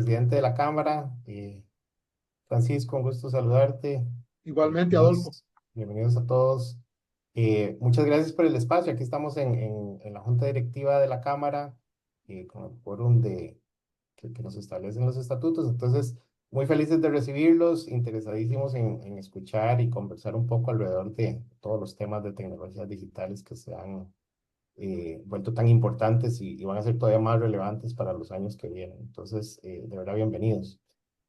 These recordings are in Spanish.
Presidente de la Cámara. Francisco, un gusto saludarte. Igualmente, Adolfo. Bienvenidos, bienvenidos a todos. Muchas gracias por el espacio. Aquí estamos en la Junta Directiva de la Cámara, con el quórum que nos establecen los estatutos. Entonces, muy felices de recibirlos, interesadísimos en escuchar y conversar un poco alrededor de todos los temas de tecnologías digitales que se han vuelto tan importantes y van a ser todavía más relevantes para los años que vienen. Entonces, de verdad, bienvenidos.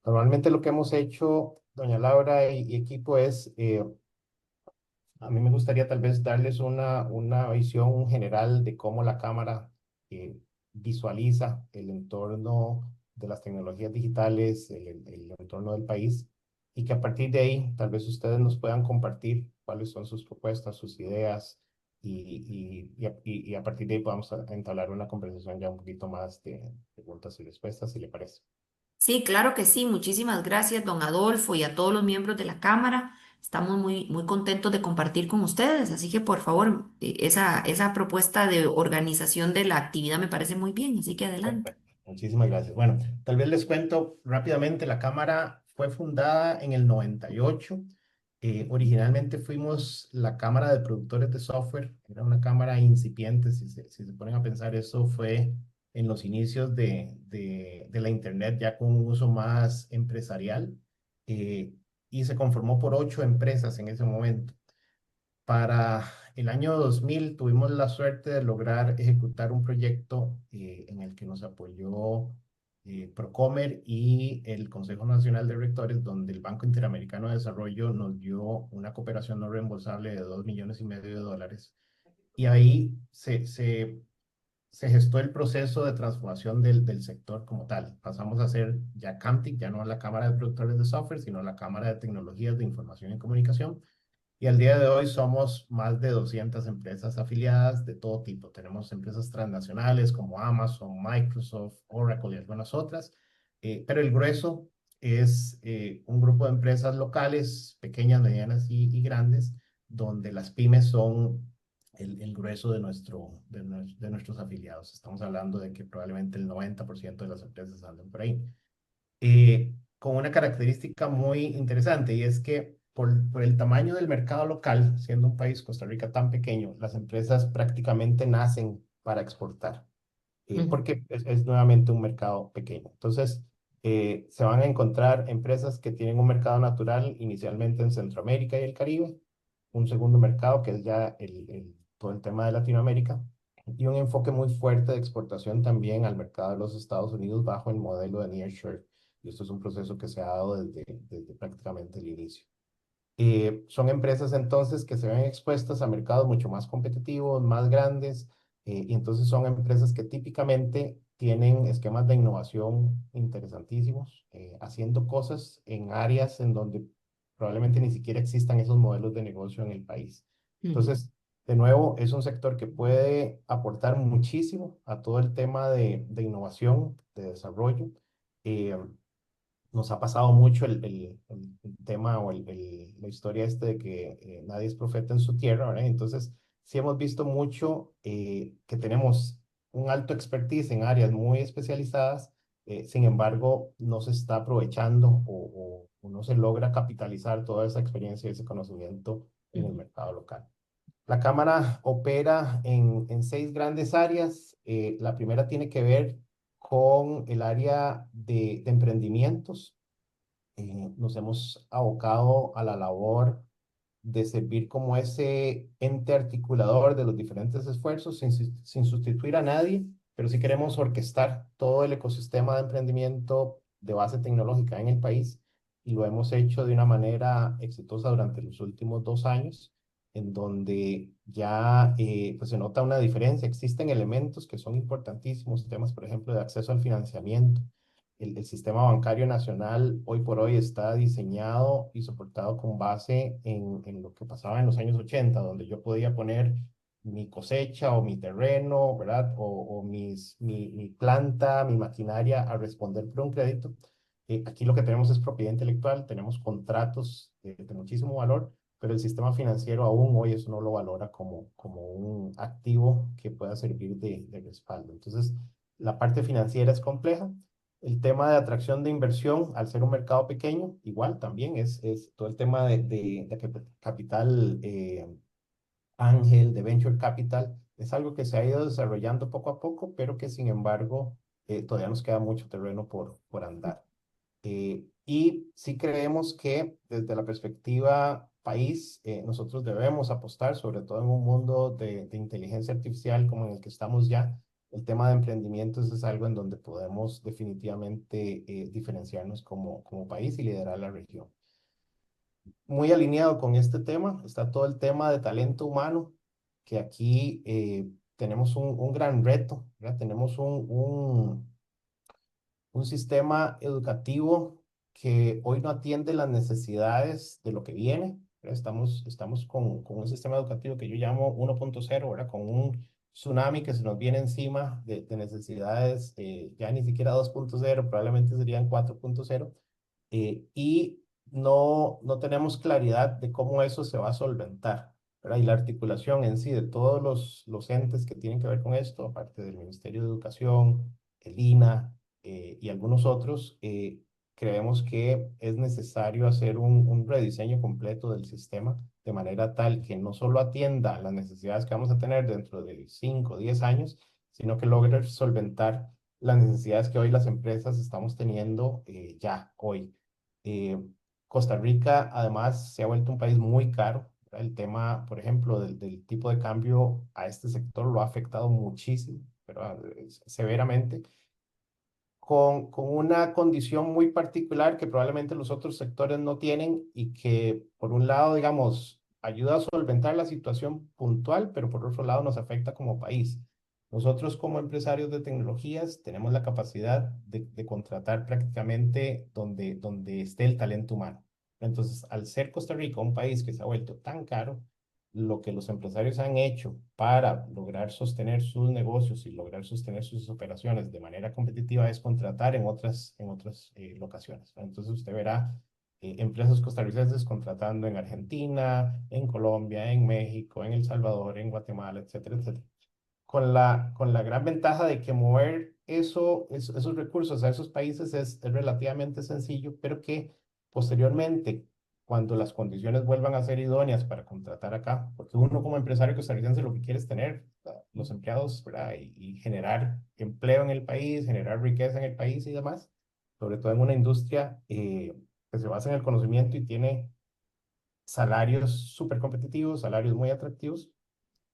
Normalmente lo que hemos hecho, doña Laura y equipo, es, a mí me gustaría tal vez darles una visión general de cómo la Cámara eh, visualiza el entorno de las tecnologías digitales, el entorno del país, y que a partir de ahí tal vez ustedes nos puedan compartir cuáles son sus propuestas, sus ideas, y a partir de ahí podamos entablar una conversación ya un poquito más de preguntas y respuestas, si le parece. Sí, claro que sí. Muchísimas gracias, don Adolfo, y a todos los miembros de la Cámara. Estamos muy contentos de compartir con ustedes, así que por favor, esa propuesta de organización de la actividad me parece muy bien, así que adelante. Perfecto, muchísimas gracias. Bueno, tal vez les cuento rápidamente, la Cámara fue fundada en el 98. Originalmente fuimos la Cámara de Productores de Software, era una cámara incipiente, si se ponen a pensar, eso fue en los inicios de la Internet, ya con un uso más empresarial, eh, y se conformó por 8 empresas en ese momento. Para el año 2000 tuvimos la suerte de lograr ejecutar un proyecto en el que nos apoyó Procomer y el Consejo Nacional de Rectores, donde el Banco Interamericano de Desarrollo nos dio una cooperación no reembolsable de $2,500,000. Y ahí se gestó el proceso de transformación del sector como tal. Pasamos a ser ya CAMTIC, ya no la Cámara de Productores de Software, sino la Cámara de Tecnologías de Información y Comunicación, y al día de hoy somos más de 200 empresas afiliadas de todo tipo. Tenemos empresas transnacionales como Amazon, Microsoft, Oracle y algunas otras, pero el grueso es un grupo de empresas locales, pequeñas, medianas y grandes, donde las pymes son el grueso de nuestros afiliados. Estamos hablando de que probablemente el 90% de las empresas andan por ahí, con una característica muy interesante, y es que por el tamaño del mercado local, siendo un país, Costa Rica, tan pequeño, las empresas prácticamente nacen para exportar, Ujú. porque es nuevamente un mercado pequeño. Entonces, se van a encontrar empresas que tienen un mercado natural inicialmente en Centroamérica y el Caribe, un segundo mercado que es ya todo el tema de Latinoamérica, y un enfoque muy fuerte de exportación también al mercado de los Estados Unidos bajo el modelo de nearshore. Y esto es un proceso que se ha dado desde prácticamente el inicio. Son empresas entonces que se ven expuestas a mercados mucho más competitivos, más grandes, y entonces son empresas que típicamente tienen esquemas de innovación interesantísimos, haciendo cosas en áreas en donde probablemente ni siquiera existan esos modelos de negocio en el país. Ujú. Entonces, de nuevo, es un sector que puede aportar muchísimo a todo el tema de innovación, de desarrollo. Eh, Nos ha pasado mucho el tema o la historia de que nadie es profeta en su tierra, ¿verdad? Entonces, sí hemos visto mucho que tenemos un alto expertise en áreas muy especializadas. Sin embargo, no se está aprovechando o no se logra capitalizar toda esa experiencia y ese conocimiento en el Ujú. mercado local. La Cámara opera en 6 grandes áreas. La primera tiene que ver con el área de emprendimientos. Nos hemos abocado a la labor de servir como ese ente articulador de los diferentes esfuerzos sin sustituir a nadie, pero sí queremos orquestar todo el ecosistema de emprendimiento de base tecnológica en el país, y lo hemos hecho de una manera exitosa durante los últimos 2 años, en donde ya pues se nota una diferencia. Existen elementos que son importantísimos, temas, por ejemplo, de acceso al financiamiento. El sistema bancario nacional hoy por hoy está diseñado y soportado con base en lo que pasaba en los años 80, donde yo podía poner mi cosecha o mi terreno, ¿verdad? O mi planta, mi maquinaria a responder por un crédito. Aquí lo que tenemos es propiedad intelectual, tenemos contratos de muchísimo valor, pero el sistema financiero aún hoy eso no lo valora como un activo que pueda servir de respaldo. Entonces, la parte financiera es compleja, El tema de atracción de inversión, al ser un mercado pequeño, igual también es todo el tema de capital ángel, de venture capital, es algo que se ha ido desarrollando poco a poco, pero que sin embargo todavía nos queda mucho terreno por andar. Y sí creemos que desde la perspectiva país, nosotros debemos apostar, sobre todo en un mundo de inteligencia artificial como en el que estamos ya. El tema de emprendimientos es algo en donde podemos definitivamente diferenciarnos como país y liderar la región. Muy alineado con este tema está todo el tema de talento humano, que aquí tenemos un gran reto, ¿verdad? Tenemos un sistema educativo que hoy no atiende las necesidades de lo que viene, ¿verdad? Estamos con un sistema educativo que yo llamo 1.0, ¿verdad? Con un tsunami que se nos viene encima de necesidades, ya ni siquiera 2.0, probablemente serían 4.0, y no tenemos claridad de cómo eso se va a solventar, ¿verdad? Y la articulación en sí de todos los entes que tienen que ver con esto, aparte del Ministerio de Educación, el INA, y algunos otros, creemos que es necesario hacer un rediseño completo del sistema de manera tal que no solo atienda las necesidades que vamos a tener dentro de 5 o 10 años, sino que logre solventar las necesidades que hoy las empresas estamos teniendo ya hoy. Eh, Costa Rica además se ha vuelto un país muy caro. ¿Verdad? El tema, por ejemplo, del tipo de cambio a este sector lo ha afectado muchísimo, pero severamente con una condición muy particular que probablemente los otros sectores no tienen y que, por un lado, digamos, ayuda a solventar la situación puntual, pero por otro lado nos afecta como país. Nosotros como empresarios de tecnologías tenemos la capacidad de contratar prácticamente donde esté el talento humano. Entonces, al ser Costa Rica un país que se ha vuelto tan caro, lo que los empresarios han hecho para lograr sostener sus negocios y lograr sostener sus operaciones de manera competitiva es contratar en otras locaciones. Entonces usted verá empresas costarricenses contratando en Argentina, en Colombia, en México, en El Salvador, en Guatemala, etcétera, etcétera, con la gran ventaja de que mover esos recursos a esos países es relativamente sencillo, pero que posteriormente, cuando las condiciones vuelvan a ser idóneas para contratar acá, porque uno como empresario costarricense lo que quiere es tener los empleados, ¿verdad? Y generar empleo en el país, generar riqueza en el país y demás, sobre todo en una industria que se basa en el conocimiento y tiene salarios súper competitivos, salarios muy atractivos,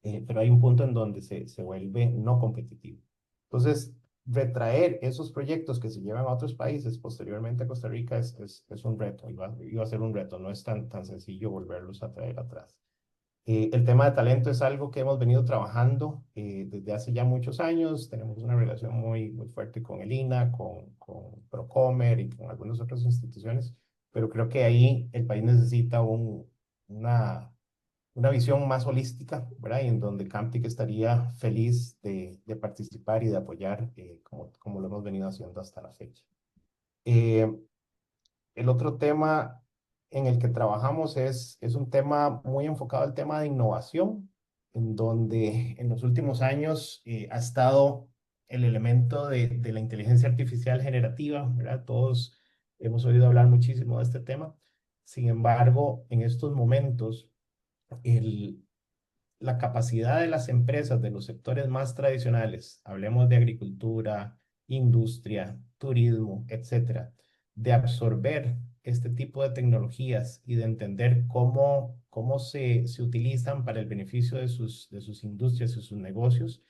pero hay un punto en donde se vuelve no competitivo. Entonces, retraer esos proyectos que se llevan a otros países posteriormente a Costa Rica es un reto, iba a ser un reto, no es tan sencillo volverlos a traer atrás. El tema de talento es algo que hemos venido trabajando desde hace ya muchos años. Tenemos una relación muy fuerte con el INA, con Procomer y con algunas otras instituciones, pero creo que ahí el país necesita una una visión más holística, ¿verdad? Y en donde Camtic estaría feliz de participar y de apoyar como lo hemos venido haciendo hasta la fecha. Eh, el otro tema en el que trabajamos es un tema muy enfocado al tema de innovación, en donde en los últimos años ha estado el elemento de la inteligencia artificial generativa, ¿verdad? Todos hemos oído hablar muchísimo de este tema. Sin embargo, en estos momentos, el, la capacidad de las empresas de los sectores más tradicionales, hablemos de agricultura, industria, turismo, etcétera, de absorber este tipo de tecnologías y de entender cómo se utilizan para el beneficio de sus industrias y sus negocios,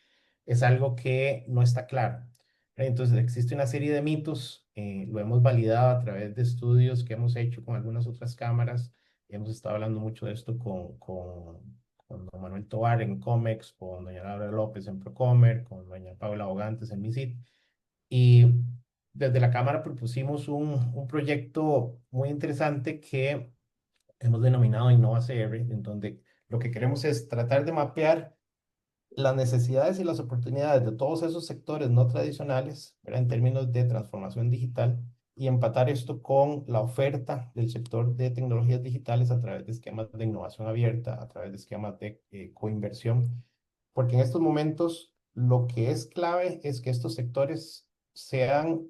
es algo que no está claro. Entonces, existe una serie de mitos, lo hemos validado a través de estudios que hemos hecho con algunas otras cámaras. Hemos estado hablando mucho de esto con don Manuel Tovar en Comex, con doña Laura López en Procomer, con doña Paula Bogantes en MISIT. Y desde la Cámara propusimos un proyecto muy interesante que hemos denominado InnovaCR, en donde lo que queremos es tratar de mapear las necesidades y las oportunidades de todos esos sectores no tradicionales, ¿verdad? En términos de transformación digital y empatar esto con la oferta del sector de tecnologías digitales a través de esquemas de innovación abierta, a través de esquemas de coinversión, porque en estos momentos lo que es clave es que estos sectores sean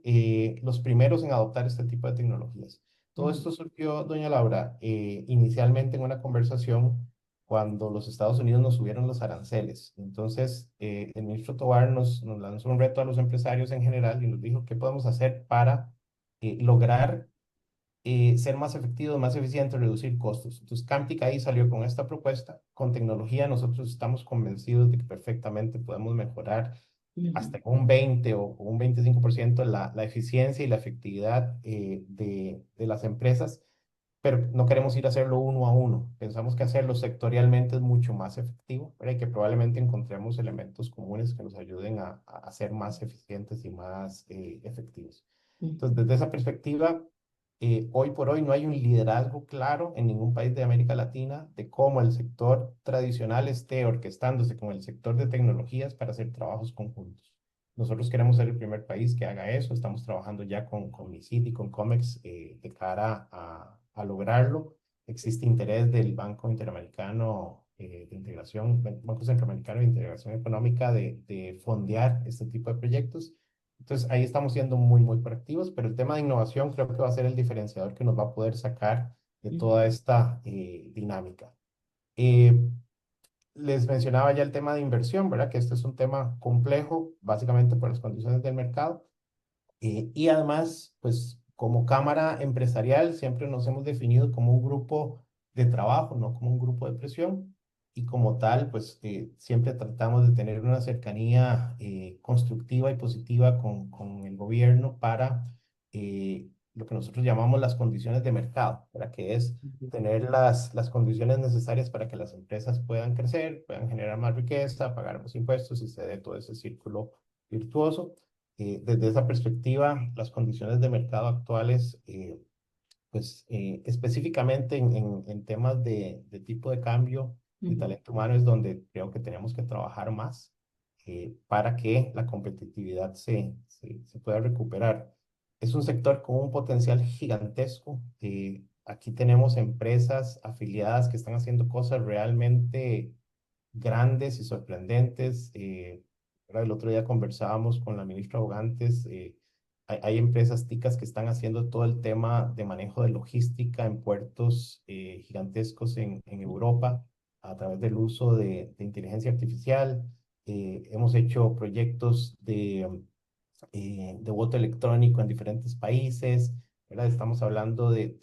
los primeros en adoptar este tipo de tecnologías. Todo Ujú, esto surgió, doña Laura, inicialmente en una conversación cuando los Estados Unidos nos subieron los aranceles. Entonces, el ministro Tovar nos lanzó un reto a los empresarios en general y nos dijo qué podemos hacer para lograr ser más efectivos, más eficientes, reducir costos. Entonces, Camtic ahí salió con esta propuesta. Con tecnología, nosotros estamos convencidos de que perfectamente podemos mejorar ujú, hasta un 20 o un 25% la eficiencia y la efectividad de las empresas, pero no queremos ir a hacerlo uno a uno. Pensamos que hacerlo sectorialmente es mucho más efectivo, ¿verdad? Y que probablemente encontremos elementos comunes que nos ayuden a ser más eficientes y más efectivos. ujú, Entonces, desde esa perspectiva, hoy por hoy no hay un liderazgo claro en ningún país de América Latina de cómo el sector tradicional esté orquestándose con el sector de tecnologías para hacer trabajos conjuntos. Nosotros queremos ser el primer país que haga eso. Estamos trabajando ya con MISIT y con COMEX de cara a lograrlo. Existe interés del Banco Interamericano de Integración, Banco Centroamericano de Integración Económica de fondear este tipo de proyectos. Entonces ahí estamos siendo muy proactivos, pero el tema de innovación creo que va a ser el diferenciador que nos va a poder sacar de toda ujú, esta dinámica. Eh, Les mencionaba ya el tema de inversión, ¿verdad? Que este es un tema complejo, básicamente por las condiciones del mercado. Y además, pues como cámara empresarial siempre nos hemos definido como un grupo de trabajo, no como un grupo de presión. Y como tal, pues siempre tratamos de tener una cercanía constructiva y positiva con el gobierno para lo que nosotros llamamos las condiciones de mercado, para que es ujú. tener las condiciones necesarias para que las empresas puedan crecer, puedan generar más riqueza, pagar más impuestos y se dé todo ese círculo virtuoso. Desde esa perspectiva, las condiciones de mercado actuales, pues específicamente en temas de tipo de cambio y Ujú, talento humano es donde creo que tenemos que trabajar más para que la competitividad se pueda recuperar. Es un sector con un potencial gigantesco. Aquí tenemos empresas afiliadas que están haciendo cosas realmente grandes y sorprendentes. ¿Verdad? El otro día conversábamos con la ministra Bogantes. Hay empresas ticas que están haciendo todo el tema de manejo de logística en puertos gigantescos en Europa a través del uso de inteligencia artificial. Hemos hecho proyectos de voto electrónico en diferentes países, ¿verdad? Estamos hablando de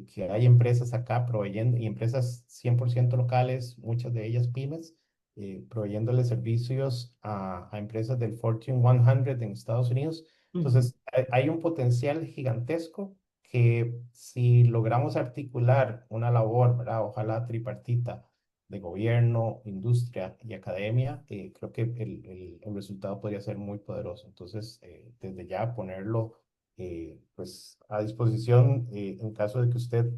que hay empresas acá proveyendo, y empresas 100% locales, muchas de ellas pymes, proveyéndole servicios a empresas del Fortune 100 en Estados Unidos. ujú. Entonces, hay un potencial gigantesco que si logramos articular una labor, ¿verdad? Ojalá tripartita, de gobierno, industria y academia, creo que el resultado podría ser muy poderoso. Entonces, desde ya ponerlo pues a disposición en caso de que usted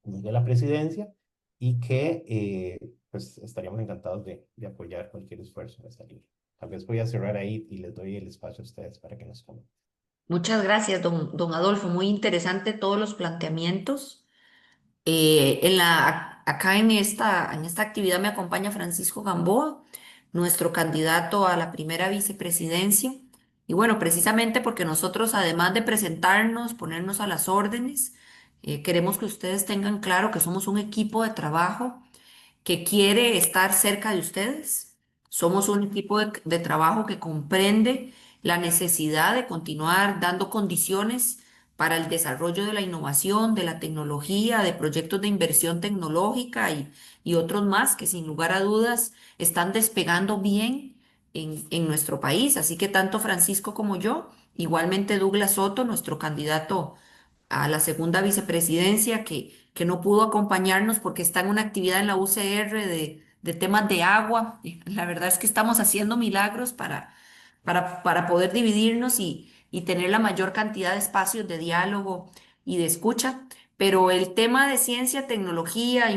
llegue a la presidencia y que pues estaríamos encantados de apoyar cualquier esfuerzo en esta línea. Tal vez voy a cerrar ahí y les doy el espacio a ustedes para que nos comenten. Muchas gracias, don Adolfo. Muy interesante todos los planteamientos. Acá en esta actividad me acompaña Francisco Gamboa, nuestro candidato a la primera vicepresidencia. Y bueno, precisamente porque nosotros, además de presentarnos, ponernos a las órdenes, queremos que ustedes tengan claro que somos un equipo de trabajo que quiere estar cerca de ustedes. Somos un equipo de trabajo que comprende la necesidad de continuar dando condiciones para el desarrollo de la innovación, de la tecnología, de proyectos de inversión tecnológica y otros más que sin lugar a dudas están despegando bien en nuestro país. Así que tanto Francisco como yo, igualmente Douglas Soto, nuestro candidato a la segunda vicepresidencia que no pudo acompañarnos porque está en una actividad en la UCR de temas de agua. Y la verdad es que estamos haciendo milagros para poder dividirnos y tener la mayor cantidad de espacios de diálogo y de escucha. Pero el tema de ciencia, tecnología,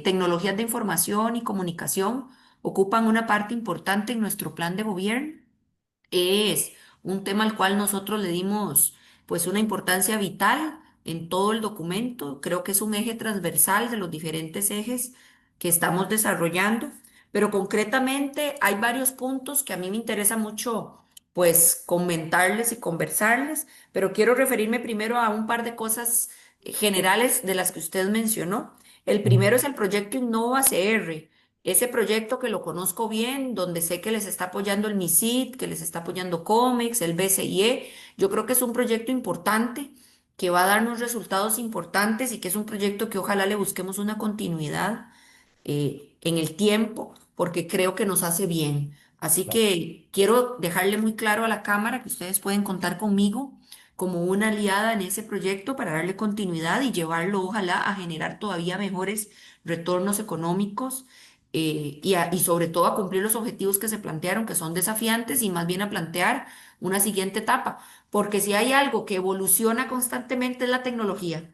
tecnologías de información y comunicación ocupan una parte importante en nuestro plan de gobierno. Es un tema al cual nosotros le dimos pues una importancia vital en todo el documento. Creo que es un eje transversal de los diferentes ejes que estamos desarrollando, pero concretamente hay varios puntos que a mí me interesa mucho pues comentarles y conversarles, pero quiero referirme primero a un par de cosas generales de las que usted mencionó. El Ujú. primero es el proyecto Innova CR, ese proyecto que lo conozco bien, donde sé que les está apoyando el MISID, que les está apoyando COMEX, el BCIE. Yo creo que es un proyecto importante que va a darnos resultados importantes y que es un proyecto que ojalá le busquemos una continuidad en el tiempo, porque creo que nos hace bien. Así Claro, que quiero dejarle muy claro a la Cámara que ustedes pueden contar conmigo como una aliada en ese proyecto para darle continuidad y llevarlo, ojalá, a generar todavía mejores retornos económicos y sobre todo a cumplir los objetivos que se plantearon, que son desafiantes, y más bien a plantear una siguiente etapa. Porque si hay algo que evoluciona constantemente es la tecnología de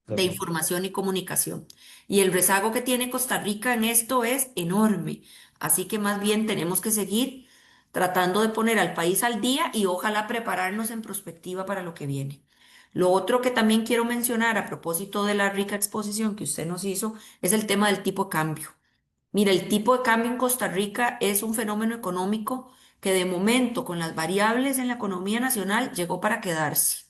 total. información y comunicación. Y el rezago que tiene Costa Rica en esto es enorme. Así que más bien tenemos que seguir tratando de poner al país al día y ojalá prepararnos en perspectiva para lo que viene. Lo otro que también quiero mencionar a propósito de la rica exposición que usted nos hizo es el tema del tipo de cambio. Mira, el tipo de cambio en Costa Rica es un fenómeno económico que de momento, con las variables en la economía nacional, llegó para quedarse.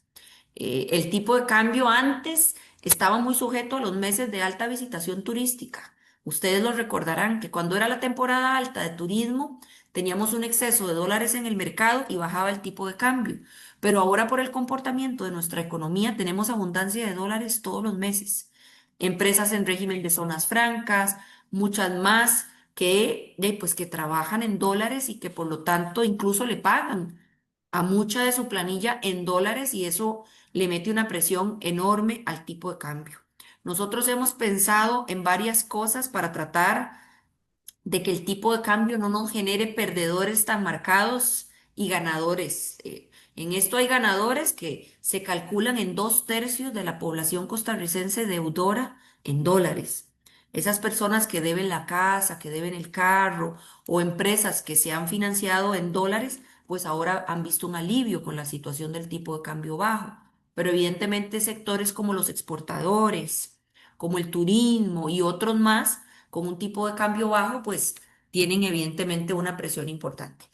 El tipo de cambio antes estaba muy sujeto a los meses de alta visitación turística. Ustedes lo recordarán que cuando era la temporada alta de turismo, teníamos un exceso de dólares en el mercado y bajaba el tipo de cambio. Pero ahora por el comportamiento de nuestra economía tenemos abundancia de dólares todos los meses. Empresas en régimen de zonas francas, muchas más pues, que trabajan en dólares y que por lo tanto incluso le pagan a mucha de su planilla en dólares y eso le mete una presión enorme al tipo de cambio. Nosotros hemos pensado en varias cosas para tratar de que el tipo de cambio no nos genere perdedores tan marcados y ganadores. En esto hay ganadores que se calculan en 2/3 de la población costarricense deudora en dólares. Esas personas que deben la casa, que deben el carro o empresas que se han financiado en dólares, pues ahora han visto un alivio con la situación del tipo de cambio bajo. Pero evidentemente sectores como los exportadores, como el turismo y otros más, con un tipo de cambio bajo, pues tienen evidentemente una presión importante.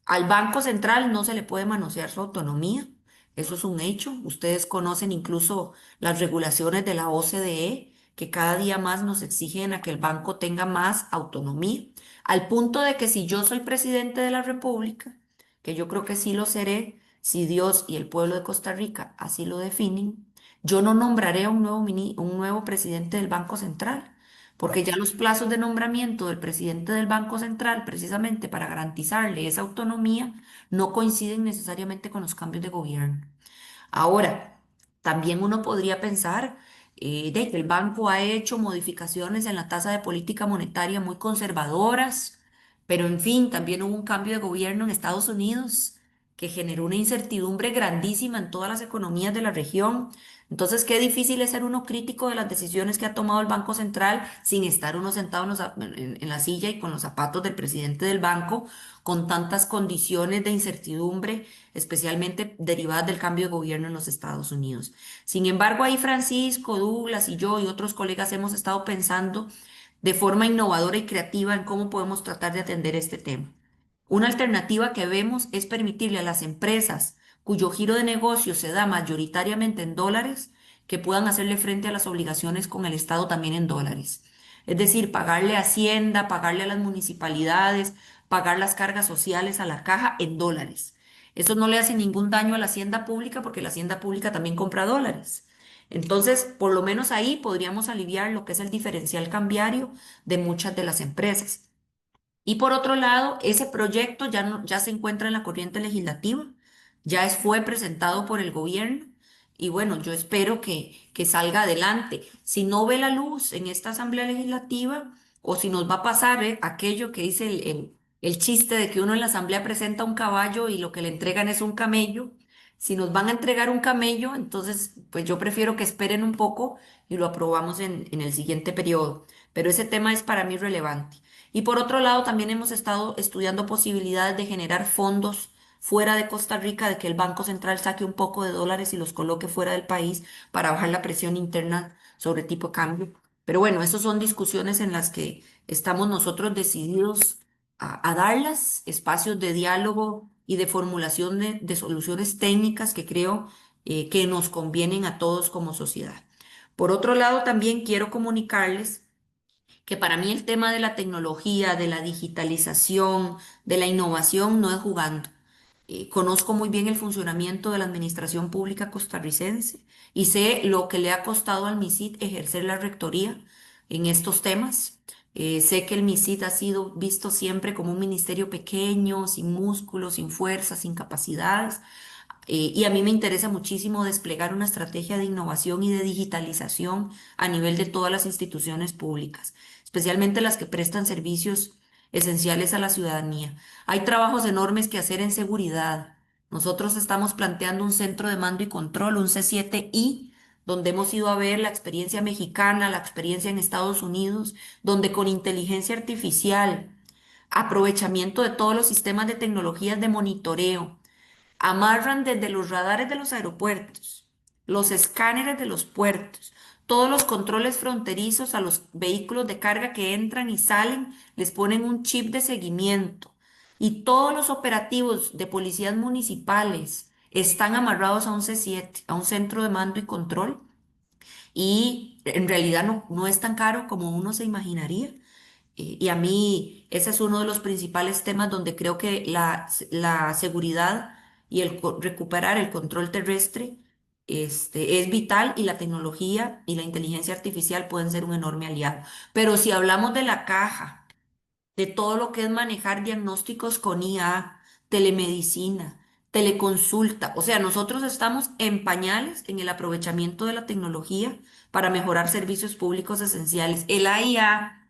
Al Banco Central no se le puede manosear su autonomía, eso es un hecho. Ustedes conocen incluso las regulaciones de la OCDE, que cada día más nos exigen a que el banco tenga más autonomía, al punto de que si yo soy presidente de la República, que yo creo que sí lo seré, si Dios y el pueblo de Costa Rica así lo definen, yo no nombraré a un nuevo presidente del Banco Central porque Claro. ya los plazos de nombramiento del presidente del Banco Central, precisamente para garantizarle esa autonomía, no coinciden necesariamente con los cambios de gobierno. Ahora, también uno podría pensar de que el banco ha hecho modificaciones en la tasa de política monetaria muy conservadoras, pero en fin, también hubo un cambio de gobierno en Estados Unidos que generó una incertidumbre grandísima en todas las economías de la región. Entonces, qué difícil es ser uno crítico de las decisiones que ha tomado el Banco Central sin estar uno sentado en la silla y con los zapatos del presidente del banco, con tantas condiciones de incertidumbre especialmente derivadas del cambio de gobierno en los Estados Unidos. Sin embargo, ahí Francisco, Douglas y yo y otros colegas hemos estado pensando de forma innovadora y creativa en cómo podemos tratar de atender este tema. Una alternativa que vemos es permitirle a las empresas cuyo giro de negocio se da mayoritariamente en dólares, que puedan hacerle frente a las obligaciones con el Estado también en dólares. Es decir, pagarle a Hacienda, pagarle a las municipalidades, pagar las cargas sociales a la caja en dólares. Eso no le hace ningún daño a la hacienda pública porque la hacienda pública también compra dólares. Entonces, por lo menos ahí podríamos aliviar lo que es el diferencial cambiario de muchas de las empresas. Y por otro lado, ese proyecto ya, ya se encuentra en la corriente legislativa, fue presentado por el gobierno y bueno, yo espero que salga adelante. Si no ve la luz en esta Asamblea Legislativa o si nos va a pasar aquello que dice el chiste de que uno en la Asamblea presenta un caballo y lo que le entregan es un camello, si nos van a entregar un camello, entonces pues yo prefiero que esperen un poco y lo aprobamos en el siguiente periodo. Pero ese tema es para mí relevante. Y por otro lado, también hemos estado estudiando posibilidades de generar fondos fuera de Costa Rica, de que el Banco Central saque un poco de dólares y los coloque fuera del país para bajar la presión interna sobre tipo de cambio. Pero bueno, esas son discusiones en las que estamos nosotros decididos a darlas, espacios de diálogo y de formulación de soluciones técnicas que creo que nos convienen a todos como sociedad. Por otro lado, también quiero comunicarles que para mí el tema de la tecnología, de la digitalización, de la innovación no es jugando. Conozco muy bien el funcionamiento de la administración pública costarricense y sé lo que le ha costado al MISIT ejercer la rectoría en estos temas. Sé que el MISIT ha sido visto siempre como un ministerio pequeño, sin músculos, sin fuerza, sin capacidades. Y a mí me interesa muchísimo desplegar una estrategia de innovación y de digitalización a nivel de todas las instituciones públicas, especialmente las que prestan servicios esenciales a la ciudadanía. Hay trabajos enormes que hacer en seguridad. Nosotros estamos planteando un centro de mando y control, un C7I, donde hemos ido a ver la experiencia mexicana, la experiencia en Estados Unidos, donde con inteligencia artificial, aprovechamiento de todos los sistemas de tecnologías de monitoreo, amarran desde los radares de los aeropuertos, los escáneres de los puertos, todos los controles fronterizos a los vehículos de carga que entran y salen, les ponen un chip de seguimiento. Y todos los operativos de policías municipales están amarrados a un C7, a un centro de mando y control. Y en realidad no es tan caro como uno se imaginaría. Y a mí ese es uno de los principales temas donde creo que la seguridad y recuperar el control terrestre es vital, y la tecnología y la inteligencia artificial pueden ser un enorme aliado. Pero si hablamos de la caja, de todo lo que es manejar diagnósticos con IA, telemedicina, teleconsulta. O sea, nosotros estamos en pañales en el aprovechamiento de la tecnología para mejorar servicios públicos esenciales. El AIA,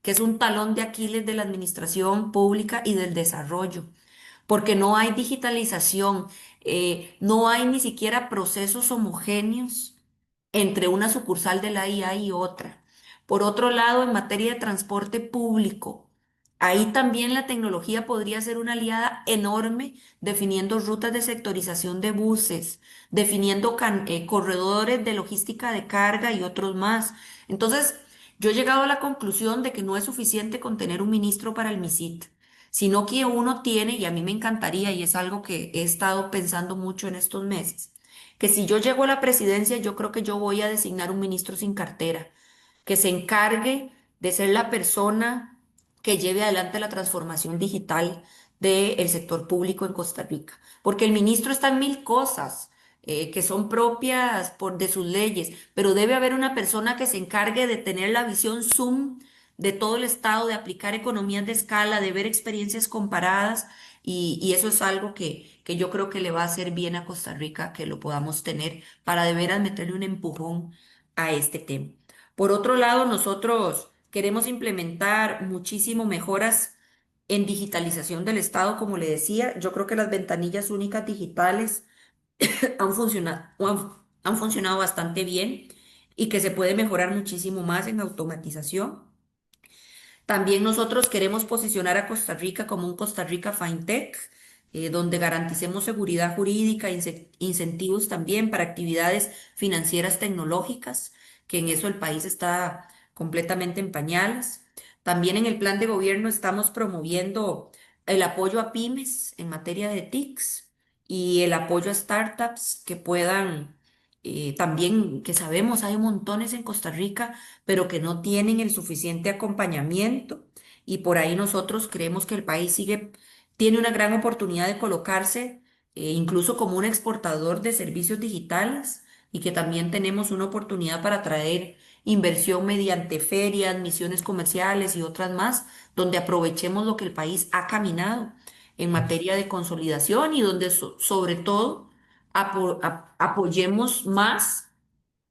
que es un talón de Aquiles de la administración pública y del desarrollo, porque no hay digitalización, no hay ni siquiera procesos homogéneos entre una sucursal de la IA y otra. Por otro lado, en materia de transporte público, ahí también la tecnología podría ser una aliada enorme, definiendo rutas de sectorización de buses, definiendo corredores de logística de carga y otros más. Entonces, yo he llegado a la conclusión de que no es suficiente con tener un ministro para el MISIT, sino que uno tiene, y a mí me encantaría, y es algo que he estado pensando mucho en estos meses, que si yo llego a la presidencia, yo creo que yo voy a designar un ministro sin cartera, que se encargue de ser la persona que lleve adelante la transformación digital del sector público en Costa Rica. Porque el ministro está en mil cosas que son propias de sus leyes, pero debe haber una persona que se encargue de tener la visión zoom de todo el Estado, de aplicar economías de escala, de ver experiencias comparadas, y eso es algo que yo creo que le va a hacer bien a Costa Rica, que lo podamos tener para de veras meterle un empujón a este tema. Por otro lado, nosotros queremos implementar muchísimo mejoras en digitalización del Estado, como le decía. Yo creo que las ventanillas únicas digitales han funcionado bastante bien y que se puede mejorar muchísimo más en automatización. También nosotros queremos posicionar a Costa Rica como un Costa Rica FinTech, donde garanticemos seguridad jurídica, incentivos también para actividades financieras tecnológicas, que en eso el país está completamente en pañales. También en el plan de gobierno estamos promoviendo el apoyo a pymes en materia de TICs y el apoyo a startups que puedan, también que sabemos hay montones en Costa Rica, pero que no tienen el suficiente acompañamiento, y por ahí nosotros creemos que el país tiene una gran oportunidad de colocarse incluso como un exportador de servicios digitales, y que también tenemos una oportunidad para atraer inversión mediante ferias, misiones comerciales y otras más, donde aprovechemos lo que el país ha caminado en materia de consolidación, y donde sobre todo apoyemos más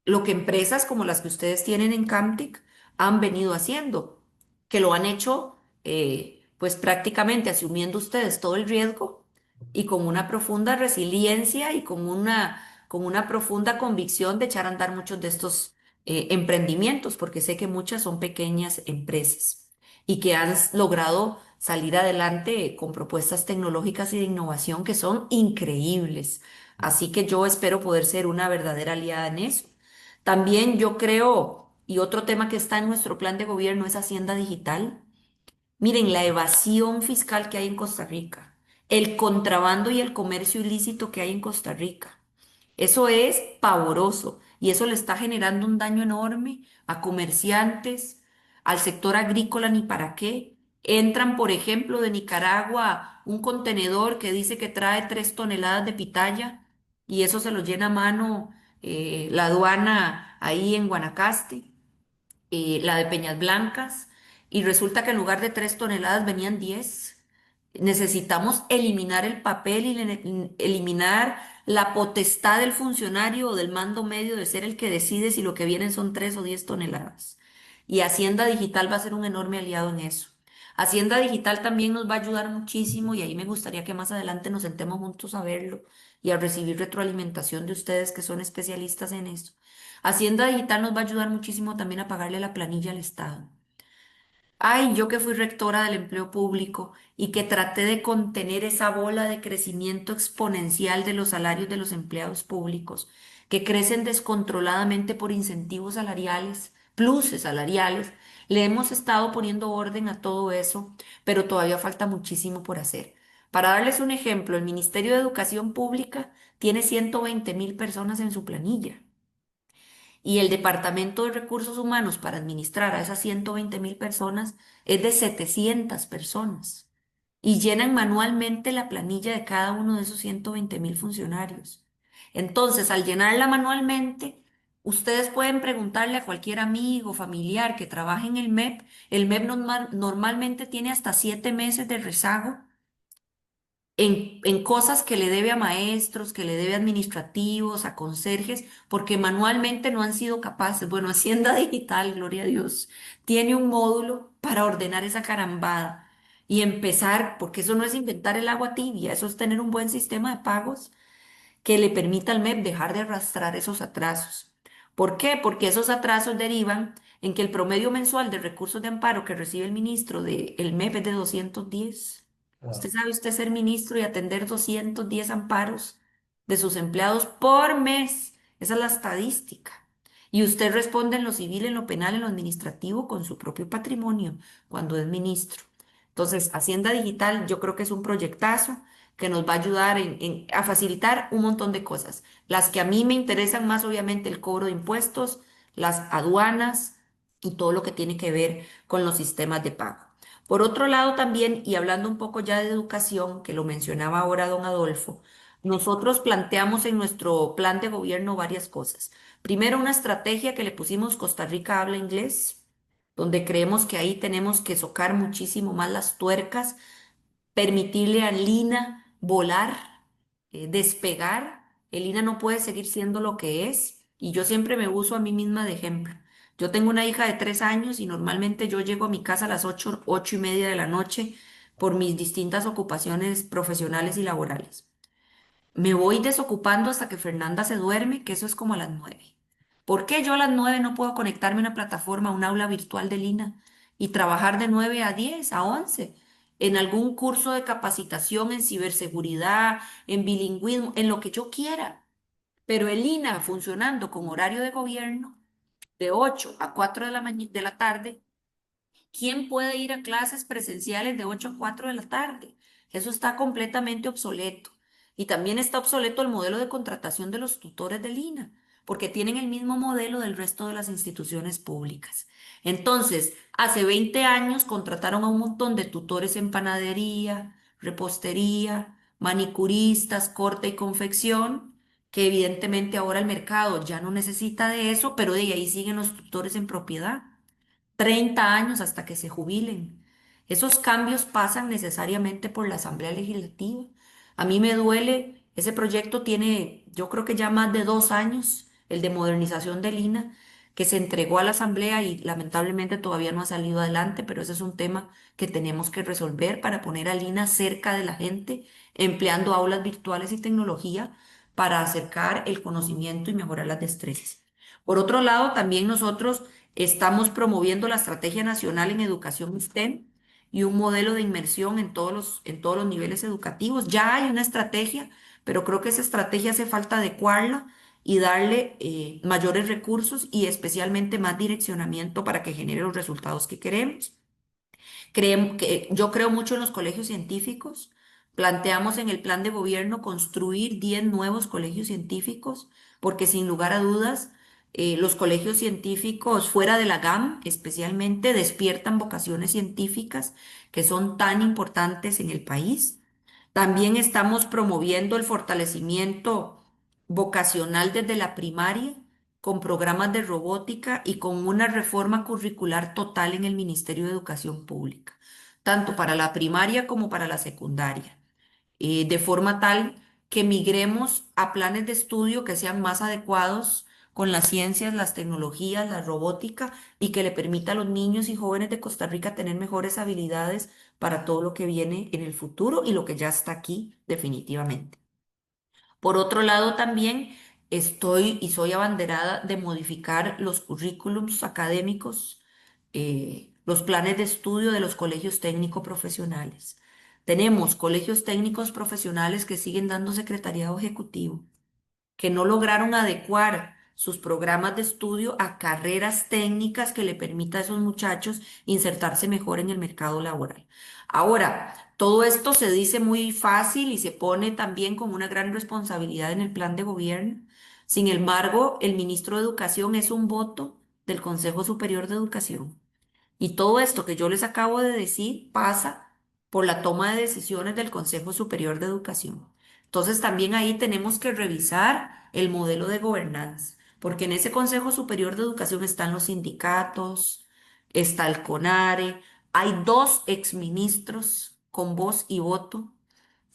lo que empresas como las que ustedes tienen en Camtic han venido haciendo, que lo han hecho pues prácticamente asumiendo ustedes todo el riesgo y con una profunda resiliencia y con una profunda convicción de echar a andar muchos de estos emprendimientos, porque sé que muchas son pequeñas empresas y que han logrado salir adelante con propuestas tecnológicas y de innovación que son increíbles. Así que yo espero poder ser una verdadera aliada en eso. También yo creo, y otro tema que está en nuestro plan de gobierno es Hacienda Digital. Miren, la evasión fiscal que hay en Costa Rica el contrabando y el comercio ilícito que hay en Costa Rica. Eso es pavoroso y eso le está generando un daño enorme a comerciantes, al sector agrícola, ni para qué. Entran, por ejemplo, de Nicaragua un contenedor que dice que trae 3 toneladas de pitaya y eso se lo llena a mano la aduana ahí en Guanacaste, la de Peñas Blancas, y resulta que en lugar de 3 toneladas venían 10. Necesitamos eliminar el papel y eliminar la potestad del funcionario o del mando medio de ser el que decide si lo que vienen son 3 o 10 toneladas. Y Hacienda Digital va a ser un enorme aliado en eso. Hacienda Digital también nos va a ayudar muchísimo y ahí me gustaría que más adelante nos sentemos juntos a verlo y a recibir retroalimentación de ustedes que son especialistas en eso. Hacienda Digital nos va a ayudar muchísimo también a pagarle la planilla al Estado. Ay, yo que fui rectora del empleo público y que traté de contener esa bola de crecimiento exponencial de los salarios de los empleados públicos, que crecen descontroladamente por incentivos salariales, pluses salariales, le hemos estado poniendo orden a todo eso, pero todavía falta muchísimo por hacer. Para darles un ejemplo, el Ministerio de Educación Pública tiene 120.000 personas en su planilla y el Departamento de Recursos Humanos para administrar a esas 120.000 personas es de 700 personas y llenan manualmente la planilla de cada uno de esos 120.000 funcionarios. Entonces, al llenarla manualmente, ustedes pueden preguntarle a cualquier amigo, familiar que trabaje en el MEP normalmente tiene hasta 7 meses de rezago en cosas que le debe a maestros, que le debe a administrativos, a conserjes, porque manualmente no han sido capaces. Bueno, Hacienda Digital, gloria a Dios, tiene un módulo para ordenar esa carambada y empezar, porque eso no es inventar el agua tibia, eso es tener un buen sistema de pagos que le permita al MEP dejar de arrastrar esos atrasos. ¿Por qué? Porque esos atrasos derivan en que el promedio mensual de recursos de amparo que recibe el ministro del MEP es de 210. Usted Wow. sabe usted ser ministro y atender 210 amparos de sus empleados por mes. Esa es la estadística. Y usted responde en lo civil, en lo penal, en lo administrativo con su propio patrimonio cuando es ministro. Entonces, Hacienda Digital yo creo que es un proyectazo que nos va a ayudar a facilitar un montón de cosas. Las que a mí me interesan más, obviamente, el cobro de impuestos, las aduanas y todo lo que tiene que ver con los sistemas de pago. Por otro lado, también, y hablando un poco ya de educación, que lo mencionaba ahora don Adolfo, nosotros planteamos en nuestro plan de gobierno varias cosas. Primero, una estrategia que le pusimos Costa Rica habla inglés, donde creemos que ahí tenemos que socar muchísimo más las tuercas, permitirle a Lina volar, despegar. El Lina no puede seguir siendo lo que es y yo siempre me uso a mí misma de ejemplo. Yo tengo una hija de 3 años y normalmente yo llego a mi casa a las 8, 8:30 de la noche por mis distintas ocupaciones profesionales y laborales. Me voy desocupando hasta que Fernanda se duerme, que eso es como a las 9. ¿Por qué yo a las 9 no puedo conectarme a una plataforma, a un aula virtual de Lina y trabajar de 9 a 10, a 11 en algún curso de capacitación en ciberseguridad, en bilingüismo, en lo que yo quiera? Pero el Lina funcionando con horario de gobierno de 8 a 4 de la tarde. ¿Quién puede ir a clases presenciales de 8 a 4 de la tarde? Eso está completamente obsoleto. Y también está obsoleto el modelo de contratación de los tutores de Lina, porque tienen el mismo modelo del resto de las instituciones públicas. Entonces, hace 20 años contrataron a un montón de tutores en panadería, repostería, manicuristas, corte y confección, que evidentemente ahora el mercado ya no necesita de eso, pero de ahí siguen los tutores en propiedad. 30 años hasta que se jubilen. Esos cambios pasan necesariamente por la Asamblea Legislativa. A mí me duele, ese proyecto tiene, yo creo que ya más de 2 años, el de modernización del INA, que se entregó a la Asamblea y lamentablemente todavía no ha salido adelante, pero ese es un tema que tenemos que resolver para poner al INA cerca de la gente, empleando aulas virtuales y tecnología para acercar el conocimiento y mejorar las destrezas. Por otro lado, también nosotros estamos promoviendo la Estrategia Nacional en Educación STEM y un modelo de inmersión en todos los niveles educativos. Ya hay una estrategia, pero creo que esa estrategia hace falta adecuarla y darle mayores recursos y especialmente más direccionamiento para que genere los resultados que queremos. Yo creo mucho en los colegios científicos Planteamos en el plan de gobierno construir 10 nuevos colegios científicos, porque sin lugar a dudas, los colegios científicos fuera de la GAM especialmente despiertan vocaciones científicas que son tan importantes en el país. También estamos promoviendo el fortalecimiento vocacional desde la primaria, con programas de robótica y con una reforma curricular total en el Ministerio de Educación Pública, tanto para la primaria como para la secundaria, de forma tal que migremos a planes de estudio que sean más adecuados con las ciencias, las tecnologías, la robótica y que le permita a los niños y jóvenes de Costa Rica tener mejores habilidades para todo lo que viene en el futuro y lo que ya está aquí definitivamente. Por otro lado, también estoy y soy abanderada de modificar los currículums académicos, los planes de estudio de los colegios técnico profesionales. Tenemos colegios técnicos profesionales que siguen dando secretariado ejecutivo, que no lograron adecuar sus programas de estudio a carreras técnicas que le permita a esos muchachos insertarse mejor en el mercado laboral. Ahora, todo esto se dice muy fácil y se pone también como una gran responsabilidad en el plan de gobierno. Sin embargo, el ministro de Educación es un voto del Consejo Superior de Educación. Y todo esto que yo les acabo de decir pasa por la toma de decisiones del Consejo Superior de Educación. Entonces también ahí tenemos que revisar el modelo de gobernanza, porque en ese Consejo Superior de Educación están los sindicatos, está el CONARE, hay dos exministros con voz y voto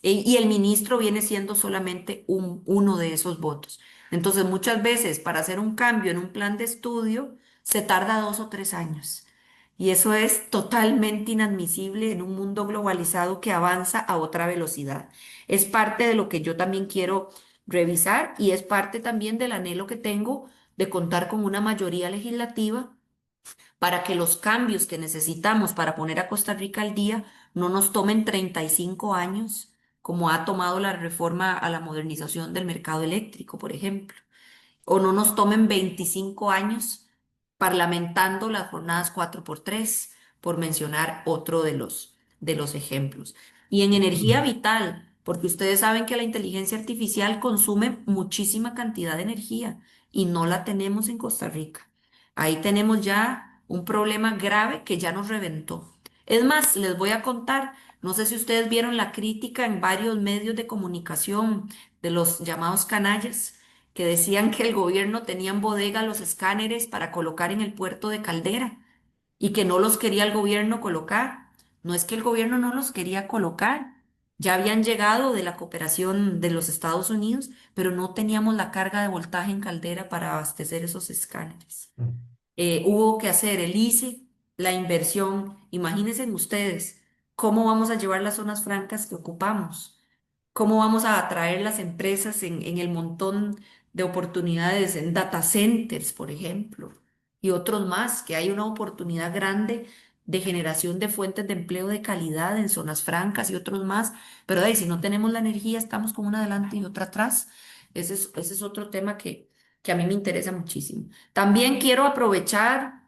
y el ministro viene siendo solamente uno de esos votos. Entonces, muchas veces para hacer un cambio en un plan de estudio se tarda 2 o 3 años. Y eso es totalmente inadmisible en un mundo globalizado que avanza a otra velocidad. Es parte de lo que yo también quiero revisar y es parte también del anhelo que tengo de contar con una mayoría legislativa para que los cambios que necesitamos para poner a Costa Rica al día no nos tomen 35 años, como ha tomado la reforma a la modernización del mercado eléctrico, por ejemplo, o no nos tomen 25 años parlamentando las jornadas 4x3, por mencionar otro de los ejemplos. Y en energía vital, porque ustedes saben que la inteligencia artificial consume muchísima cantidad de energía y no la tenemos en Costa Rica. Ahí tenemos ya un problema grave que ya nos reventó. Es más, les voy a contar, no sé si ustedes vieron la crítica en varios medios de comunicación de los llamados canallas que decían que el gobierno tenía en bodega los escáneres para colocar en el puerto de Caldera y que no los quería el gobierno colocar. No es que el gobierno no los quería colocar. Ya habían llegado de la cooperación de los Estados Unidos, pero no teníamos la carga de voltaje en Caldera para abastecer esos escáneres. Hubo que hacer el ICE, la inversión. Imagínense ustedes cómo vamos a llevar las zonas francas que ocupamos. ¿Cómo vamos a atraer las empresas en el montón de oportunidades en data centers, por ejemplo, y otros más, que hay una oportunidad grande de generación de fuentes de empleo de calidad en zonas francas y otros más? Pero ahí, si no tenemos la energía, estamos con una adelante y otra atrás. Ese es otro tema que a mí me interesa muchísimo. También quiero aprovechar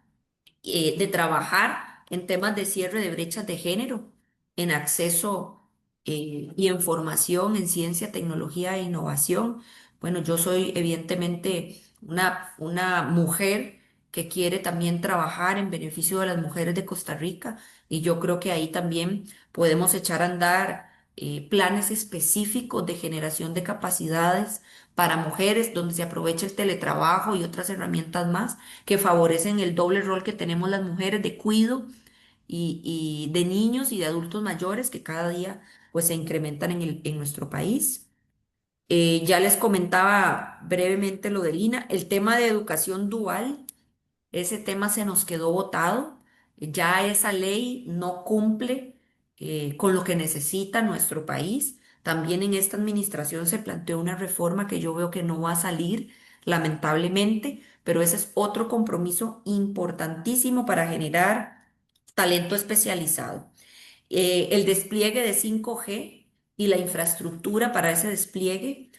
de trabajar en temas de cierre de brechas de género, en acceso y en formación en ciencia, tecnología e innovación. Bueno, yo soy evidentemente una mujer que quiere también trabajar en beneficio de las mujeres de Costa Rica y yo creo que ahí también podemos echar a andar planes específicos de generación de capacidades para mujeres, donde se aproveche el teletrabajo y otras herramientas más que favorecen el doble rol que tenemos las mujeres de cuido y de niños y de adultos mayores que cada día pues se incrementan en nuestro país. Ya les comentaba brevemente lo del INA, el tema de educación dual. Ese tema se nos quedó botado. Ya esa ley no cumple con lo que necesita nuestro país. También en esta administración se planteó una reforma que yo veo que no va a salir, lamentablemente, pero ese es otro compromiso importantísimo para generar talento especializado. El despliegue de 5G y la infraestructura para ese despliegue.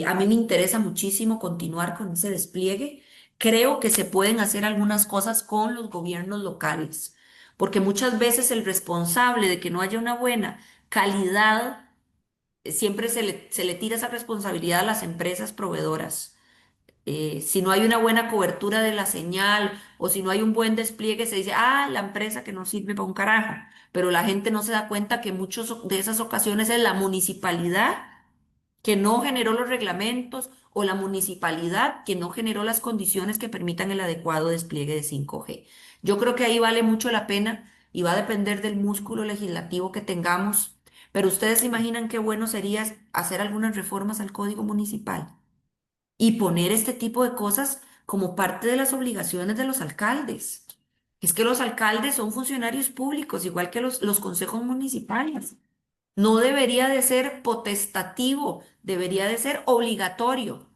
A mí me interesa muchísimo continuar con ese despliegue. Creo que se pueden hacer algunas cosas con los gobiernos locales, porque muchas veces el responsable de que no haya una buena calidad siempre se le tira esa responsabilidad a las empresas proveedoras. Si no hay una buena cobertura de la señal o si no hay un buen despliegue, se dice, ah, la empresa que no sirve para un carajo. Pero la gente no se da cuenta que muchas de esas ocasiones es la municipalidad que no generó los reglamentos o la municipalidad que no generó las condiciones que permitan el adecuado despliegue de 5G. Yo creo que ahí vale mucho la pena y va a depender del músculo legislativo que tengamos. Pero ustedes se imaginan qué bueno sería hacer algunas reformas al código municipal y poner este tipo de cosas como parte de las obligaciones de los alcaldes. Es que los alcaldes son funcionarios públicos, igual que los consejos municipales. No debería de ser potestativo, debería de ser obligatorio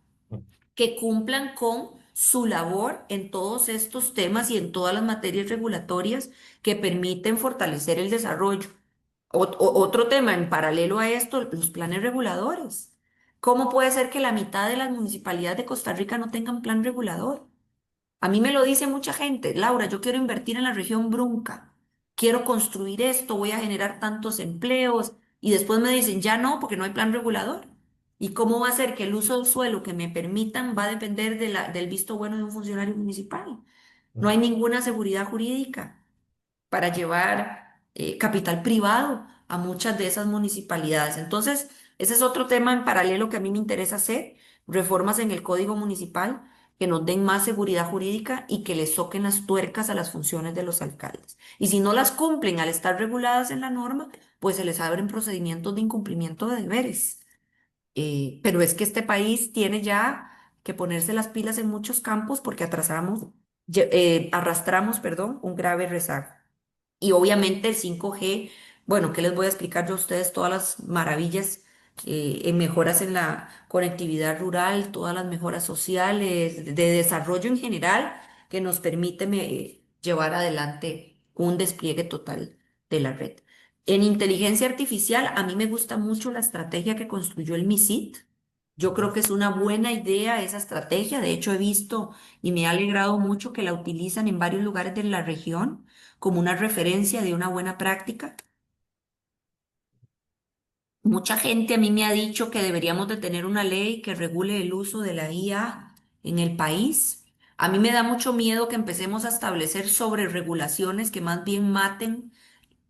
que cumplan con su labor en todos estos temas y en todas las materias regulatorias que permiten fortalecer el desarrollo. Otro tema en paralelo a esto, los planes reguladores. ¿Cómo puede ser que la mitad de las municipalidades de Costa Rica no tengan plan regulador? A mí me lo dice mucha gente, Laura, yo quiero invertir en la región Brunca, quiero construir esto, voy a generar tantos empleos y después me dicen, ya no, porque no hay plan regulador. ¿Y cómo va a ser que el uso del suelo que me permitan va a depender del visto bueno de un funcionario municipal? No hay ninguna seguridad jurídica para llevar capital privado a muchas de esas municipalidades. Entonces, ese es otro tema en paralelo que a mí me interesa hacer, reformas en el Código Municipal que nos den más seguridad jurídica y que le soquen las tuercas a las funciones de los alcaldes. Y si no las cumplen al estar reguladas en la norma, pues se les abren procedimientos de incumplimiento de deberes. Pero es que este país tiene ya que ponerse las pilas en muchos campos porque arrastramos, perdón, un grave rezago. Y obviamente el 5G, bueno, ¿qué les voy a explicar yo a ustedes? Todas las maravillas en mejoras en la conectividad rural, todas las mejoras sociales, de desarrollo en general, que nos permite llevar adelante un despliegue total de la red. En inteligencia artificial, a mí me gusta mucho la estrategia que construyó el MISIT. Yo creo que es una buena idea esa estrategia. De hecho, he visto y me ha alegrado mucho que la utilizan en varios lugares de la región como una referencia de una buena práctica. Mucha gente a mí me ha dicho que deberíamos de tener una ley que regule el uso de la IA en el país. A mí me da mucho miedo que empecemos a establecer sobre regulaciones que más bien maten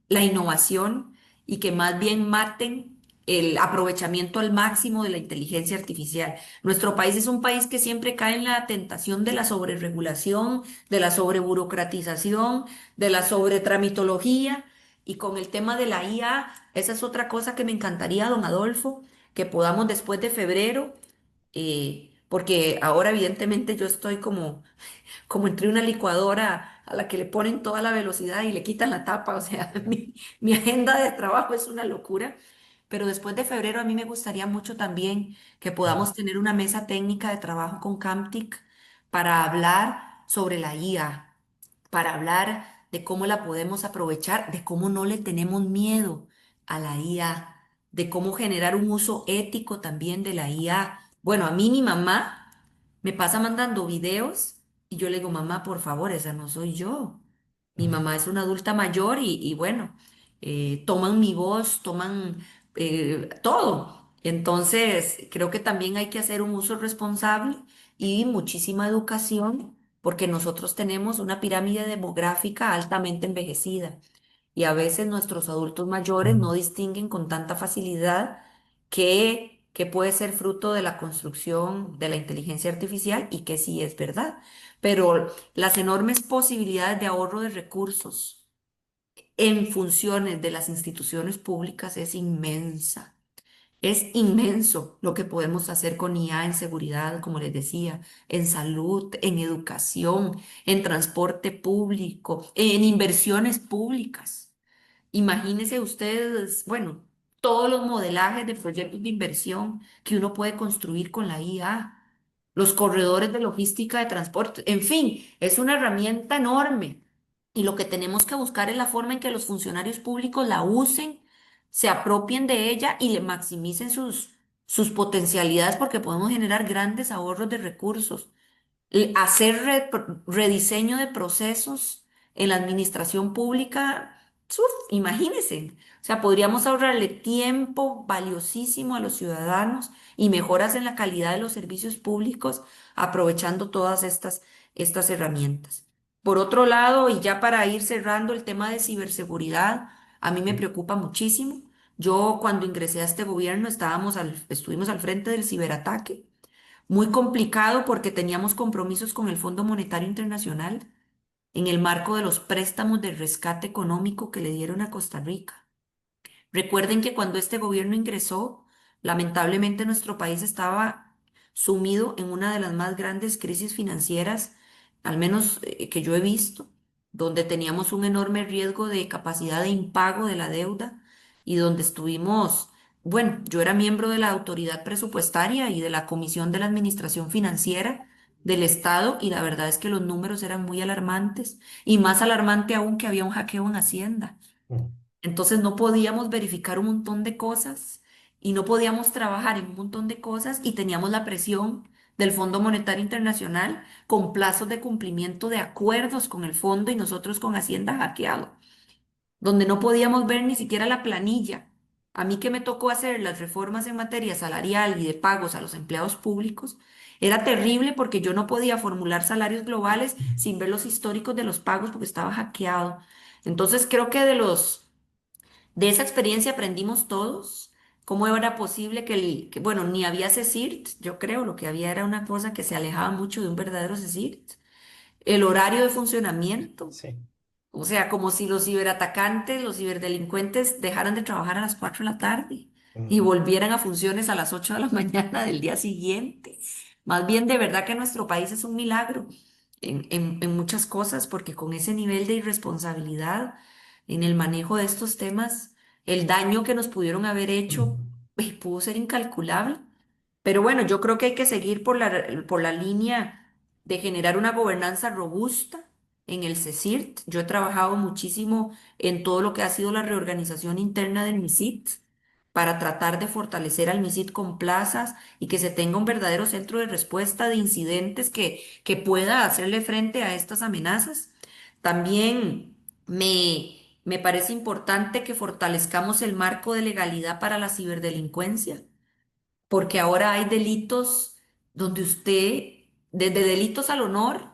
la innovación y que más bien maten el aprovechamiento al máximo de la inteligencia artificial. Nuestro país es un país que siempre cae en la tentación de la sobreregulación, de la sobreburocratización, de la sobretramitología. Y con el tema de la IA, esa es otra cosa que me encantaría, don Adolfo, que podamos después de febrero, porque ahora evidentemente yo estoy como entre una licuadora a la que le ponen toda la velocidad y le quitan la tapa. O sea, mi agenda de trabajo es una locura. Pero después de febrero a mí me gustaría mucho también que podamos tener una mesa técnica de trabajo con Camtic para hablar sobre la IA, para hablar de cómo la podemos aprovechar, de cómo no le tenemos miedo a la IA, de cómo generar un uso ético también de la IA. Bueno, a mí mi mamá me pasa mandando videos y yo le digo, mamá, por favor, esa no soy yo. Mi mamá es una adulta mayor y bueno, toman mi voz, toman todo. Entonces, creo que también hay que hacer un uso responsable y muchísima educación, porque nosotros tenemos una pirámide demográfica altamente envejecida y a veces nuestros adultos mayores no distinguen con tanta facilidad que puede ser fruto de la construcción de la inteligencia artificial y que sí es verdad. Pero las enormes posibilidades de ahorro de recursos en funciones de las instituciones públicas es inmensa. Es inmenso lo que podemos hacer con IA en seguridad, como les decía, en salud, en educación, en transporte público, en inversiones públicas. Imagínense ustedes, bueno, todos los modelajes de proyectos de inversión que uno puede construir con la IA, los corredores de logística de transporte, en fin, es una herramienta enorme. Y lo que tenemos que buscar es la forma en que los funcionarios públicos la usen, se apropien de ella y le maximicen sus potencialidades porque podemos generar grandes ahorros de recursos. Hacer rediseño de procesos en la administración pública Imagínense. O sea, podríamos ahorrarle tiempo valiosísimo a los ciudadanos y mejoras en la calidad de los servicios públicos aprovechando todas estas herramientas. Por otro lado, y ya para ir cerrando el tema de ciberseguridad, a mí me preocupa muchísimo. Yo cuando ingresé a este gobierno estuvimos al frente del ciberataque, muy complicado porque teníamos compromisos con el Fondo Monetario Internacional en el marco de los préstamos de rescate económico que le dieron a Costa Rica. Recuerden que cuando este gobierno ingresó, lamentablemente nuestro país estaba sumido en una de las más grandes crisis financieras, al menos que yo he visto, donde teníamos un enorme riesgo de capacidad de impago de la deuda y donde estuvimos, bueno, yo era miembro de la autoridad presupuestaria y de la Comisión de la Administración Financiera del Estado y la verdad es que los números eran muy alarmantes y más alarmante aún que había un hackeo en Hacienda. Mm, Entonces no podíamos verificar un montón de cosas y no podíamos trabajar en un montón de cosas y teníamos la presión del Fondo Monetario Internacional con plazos de cumplimiento de acuerdos con el fondo y nosotros con Hacienda hackeado, donde no podíamos ver ni siquiera la planilla. A mí que me tocó hacer las reformas en materia salarial y de pagos a los empleados públicos, era terrible porque yo no podía formular salarios globales sin ver los históricos de los pagos porque estaba hackeado. Entonces creo que de esa experiencia aprendimos todos cómo era posible bueno, ni había CECIRT, yo creo, lo que había era una cosa que se alejaba mucho de un verdadero CECIRT. El horario de funcionamiento, sí. o sea, como si los ciberatacantes, los ciberdelincuentes dejaran de trabajar a las 4 de la tarde y Mm, volvieran a funciones a las 8 de la mañana del día siguiente. Más bien, de verdad que nuestro país es un milagro en muchas cosas, porque con ese nivel de irresponsabilidad en el manejo de estos temas, el daño que nos pudieron haber hecho mm, pudo ser incalculable. Pero bueno, yo creo que hay que seguir por la línea de generar una gobernanza robusta en el CECIRT. Yo he trabajado muchísimo en todo lo que ha sido la reorganización interna del MISIT para tratar de fortalecer al MISIT con plazas y que se tenga un verdadero centro de respuesta de incidentes que pueda hacerle frente a estas amenazas. También me parece importante que fortalezcamos el marco de legalidad para la ciberdelincuencia porque ahora hay delitos donde usted, desde delitos al honor,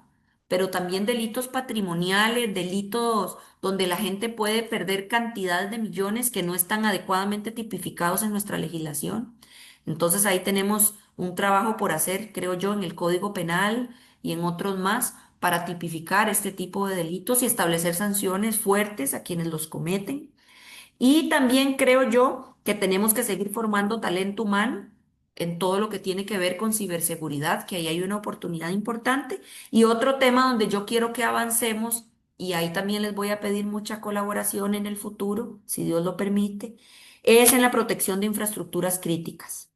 pero también delitos patrimoniales, delitos donde la gente puede perder cantidades de millones que no están adecuadamente tipificados en nuestra legislación. Entonces ahí tenemos un trabajo por hacer, creo yo, en el Código Penal y en otros más para tipificar este tipo de delitos y establecer sanciones fuertes a quienes los cometen. Y también creo yo que tenemos que seguir formando talento humano en todo lo que tiene que ver con ciberseguridad, que ahí hay una oportunidad importante. Y otro tema donde yo quiero que avancemos, y ahí también les voy a pedir mucha colaboración en el futuro, si Dios lo permite, es en la protección de infraestructuras críticas.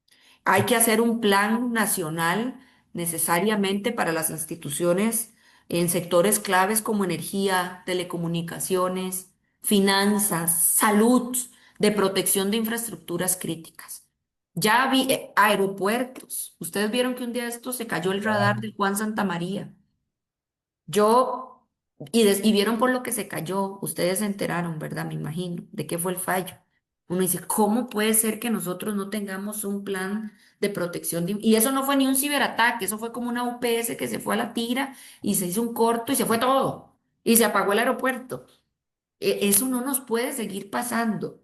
Hay que hacer un plan nacional necesariamente para las instituciones en sectores claves como energía, telecomunicaciones, finanzas, salud, de protección de infraestructuras críticas. Ya vi aeropuertos. Ustedes vieron que un día de esto se cayó el radar claro. del Juan Santamaría. Yo, y vieron por lo que se cayó, ustedes se enteraron, ¿verdad? Me imagino, de qué fue el fallo. Uno dice, ¿cómo puede ser que nosotros no tengamos un plan de protección? Y eso no fue ni un ciberataque, eso fue como una UPS que se fue a la tira y se hizo un corto y se fue todo. Y se apagó el aeropuerto. Eso no nos puede seguir pasando.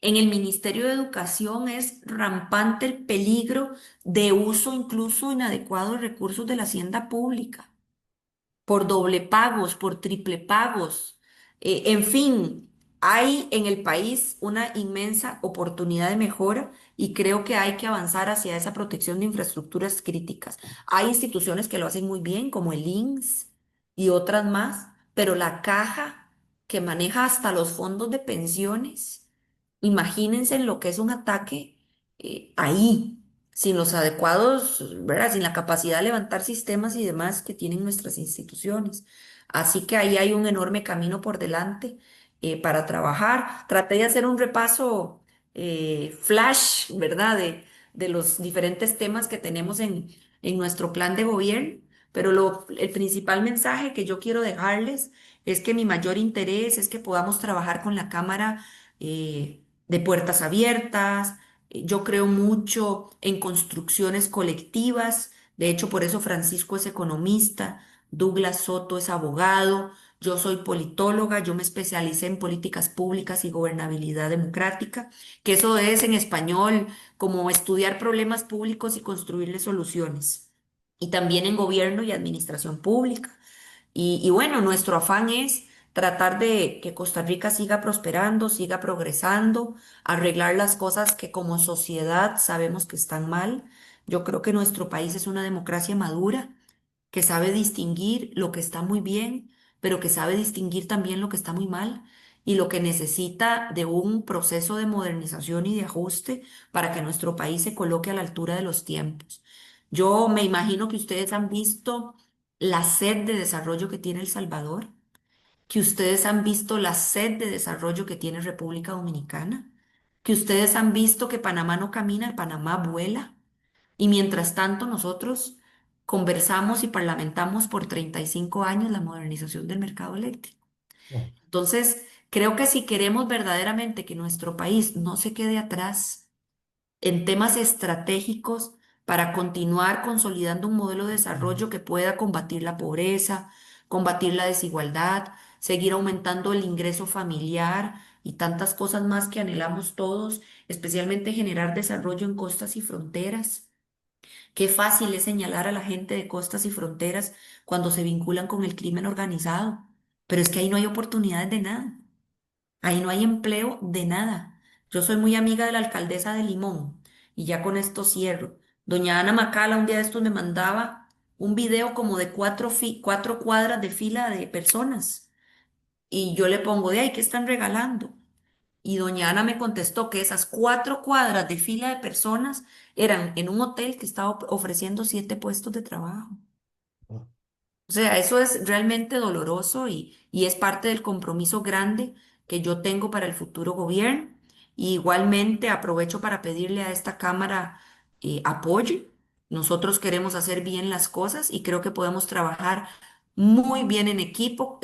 En el Ministerio de Educación es rampante el peligro de uso incluso inadecuado de recursos de la hacienda pública por doble pagos, por triple pagos. En fin, hay en el país una inmensa oportunidad de mejora y creo que hay que avanzar hacia esa protección de infraestructuras críticas. Hay instituciones que lo hacen muy bien, como el INSS y otras más, pero la caja que maneja hasta los fondos de pensiones, imagínense en lo que es un ataque ahí sin los adecuados, ¿verdad? Sin la capacidad de levantar sistemas y demás que tienen nuestras instituciones. Así que ahí hay un enorme camino por delante para trabajar. Traté de hacer un repaso flash, ¿verdad? De los diferentes temas que tenemos en nuestro plan de gobierno, pero el principal mensaje que yo quiero dejarles es que mi mayor interés es que podamos trabajar con la Cámara de puertas abiertas. Yo creo mucho en construcciones colectivas. De hecho, por eso Francisco es economista, Douglas Soto es abogado, yo soy politóloga, yo me especialicé en políticas públicas y gobernabilidad democrática, que eso es en español como estudiar problemas públicos y construirles soluciones. Y también en gobierno y administración pública. Y bueno, nuestro afán es tratar de que Costa Rica siga prosperando, siga progresando, arreglar las cosas que como sociedad sabemos que están mal. Yo creo que nuestro país es una democracia madura, que sabe distinguir lo que está muy bien, pero que sabe distinguir también lo que está muy mal y lo que necesita de un proceso de modernización y de ajuste para que nuestro país se coloque a la altura de los tiempos. Yo me imagino que ustedes han visto la sed de desarrollo que tiene El Salvador, que ustedes han visto la sed de desarrollo que tiene República Dominicana, que ustedes han visto que Panamá no camina, Panamá vuela. Y mientras tanto, nosotros conversamos y parlamentamos por 35 años la modernización del mercado eléctrico. Mm. Entonces, creo que si queremos verdaderamente que nuestro país no se quede atrás en temas estratégicos para continuar consolidando un modelo de desarrollo que pueda combatir la pobreza, combatir la desigualdad, seguir aumentando el ingreso familiar y tantas cosas más que anhelamos todos, especialmente generar desarrollo en costas y fronteras. Qué fácil es señalar a la gente de costas y fronteras cuando se vinculan con el crimen organizado, pero es que ahí no hay oportunidades de nada, ahí no hay empleo de nada. Yo soy muy amiga de la alcaldesa de Limón y ya con esto cierro. Doña Ana Macala un día de estos me mandaba un video como de 4 cuadras de fila de personas y yo le pongo de ahí, ¿qué están regalando? Y doña Ana me contestó que esas 4 cuadras de fila de personas eran en un hotel que estaba ofreciendo 7 puestos de trabajo. Mm. O sea, eso es realmente doloroso y es parte del compromiso grande que yo tengo para el futuro gobierno. Y igualmente aprovecho para pedirle a esta Cámara apoyo. Nosotros queremos hacer bien las cosas y creo que podemos trabajar muy bien en equipo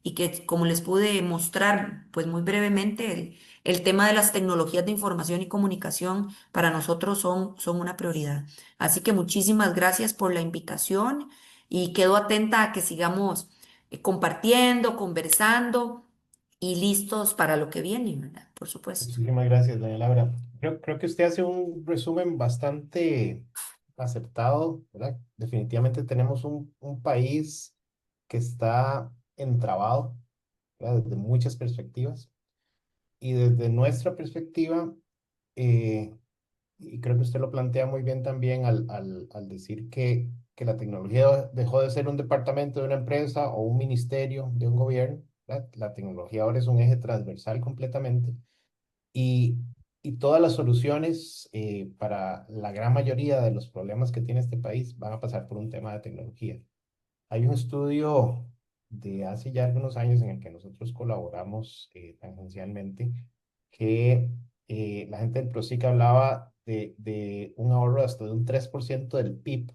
y que, como les pude mostrar, pues muy brevemente, el tema de las tecnologías de información y comunicación para nosotros son una prioridad. Así que muchísimas gracias por la invitación y quedo atenta a que sigamos compartiendo, conversando y listos para lo que viene, ¿verdad? Por supuesto. Muchísimas gracias, doña Laura. Creo que usted hace un resumen bastante acertado, ¿verdad? Definitivamente tenemos un país que está entrabado, ¿verdad? Desde muchas perspectivas. Y desde nuestra perspectiva, eh, y creo que usted lo plantea muy bien también al decir que la tecnología dejó de ser un departamento de una empresa o un ministerio de un gobierno, ¿verdad? La tecnología ahora es un eje transversal completamente y, y todas las soluciones para la gran mayoría de los problemas que tiene este país van a pasar por un tema de tecnología. Hay un estudio de hace ya algunos años en el que nosotros colaboramos tangencialmente, que la gente del PROSIC hablaba de un ahorro hasta de un 3% del PIB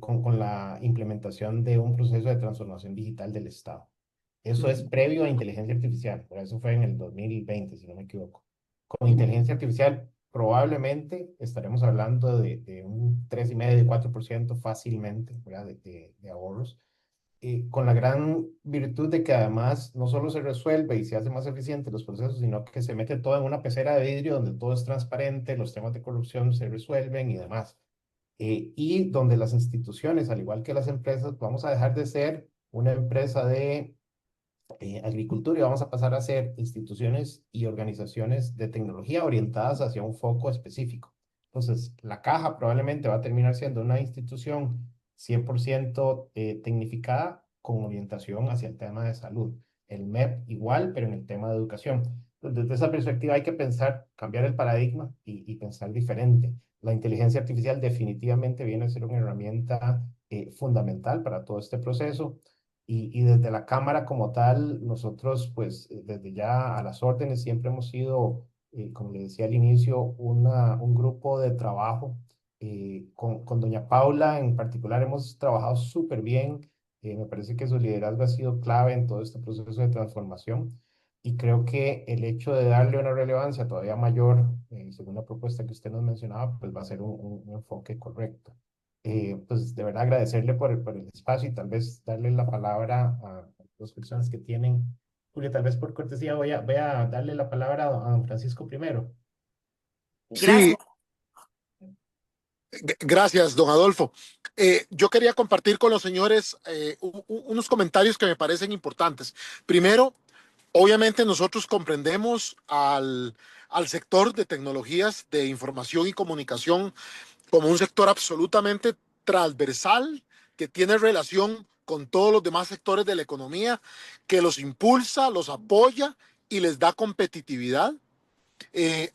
con la implementación de un proceso de transformación digital del Estado. Eso es Ujú. previo a inteligencia artificial, por eso fue en el 2020, si no me equivoco. Con inteligencia artificial probablemente estaremos hablando de un 3,5 y 4% fácilmente, ¿verdad? De ahorros, con la gran virtud de que además no solo se resuelve y se hace más eficiente los procesos, sino que se mete todo en una pecera de vidrio donde todo es transparente, los temas de corrupción se resuelven y demás. Y donde las instituciones, al igual que las empresas, vamos a dejar de ser una empresa de agricultura y vamos a pasar a ser instituciones y organizaciones de tecnología orientadas hacia un foco específico. Entonces, la caja probablemente va a terminar siendo una institución 100% tecnificada con orientación hacia el tema de salud. El MEP igual, pero en el tema de educación. Entonces, desde esa perspectiva hay que pensar, cambiar el paradigma y pensar diferente. La inteligencia artificial definitivamente viene a ser una herramienta fundamental para todo este proceso y desde la Cámara como tal, nosotros pues desde ya a las órdenes siempre hemos sido, como le decía al inicio, un grupo de trabajo. Con doña Paula en particular hemos trabajado súper bien. Me parece que su liderazgo ha sido clave en todo este proceso de transformación y creo que el hecho de darle una relevancia todavía mayor, según la propuesta que usted nos mencionaba, pues va a ser un enfoque correcto. Pues de verdad agradecerle por el espacio y tal vez darle la palabra a dos personas que tienen. Julio, tal vez por cortesía voy a darle la palabra a don Francisco primero. Sí, Gracias. gracias, don Adolfo. Yo quería compartir con los señores unos comentarios que me parecen importantes. Primero, obviamente nosotros comprendemos al sector de tecnologías de información y comunicación como un sector absolutamente transversal que tiene relación con todos los demás sectores de la economía, que los impulsa, los apoya y les da competitividad.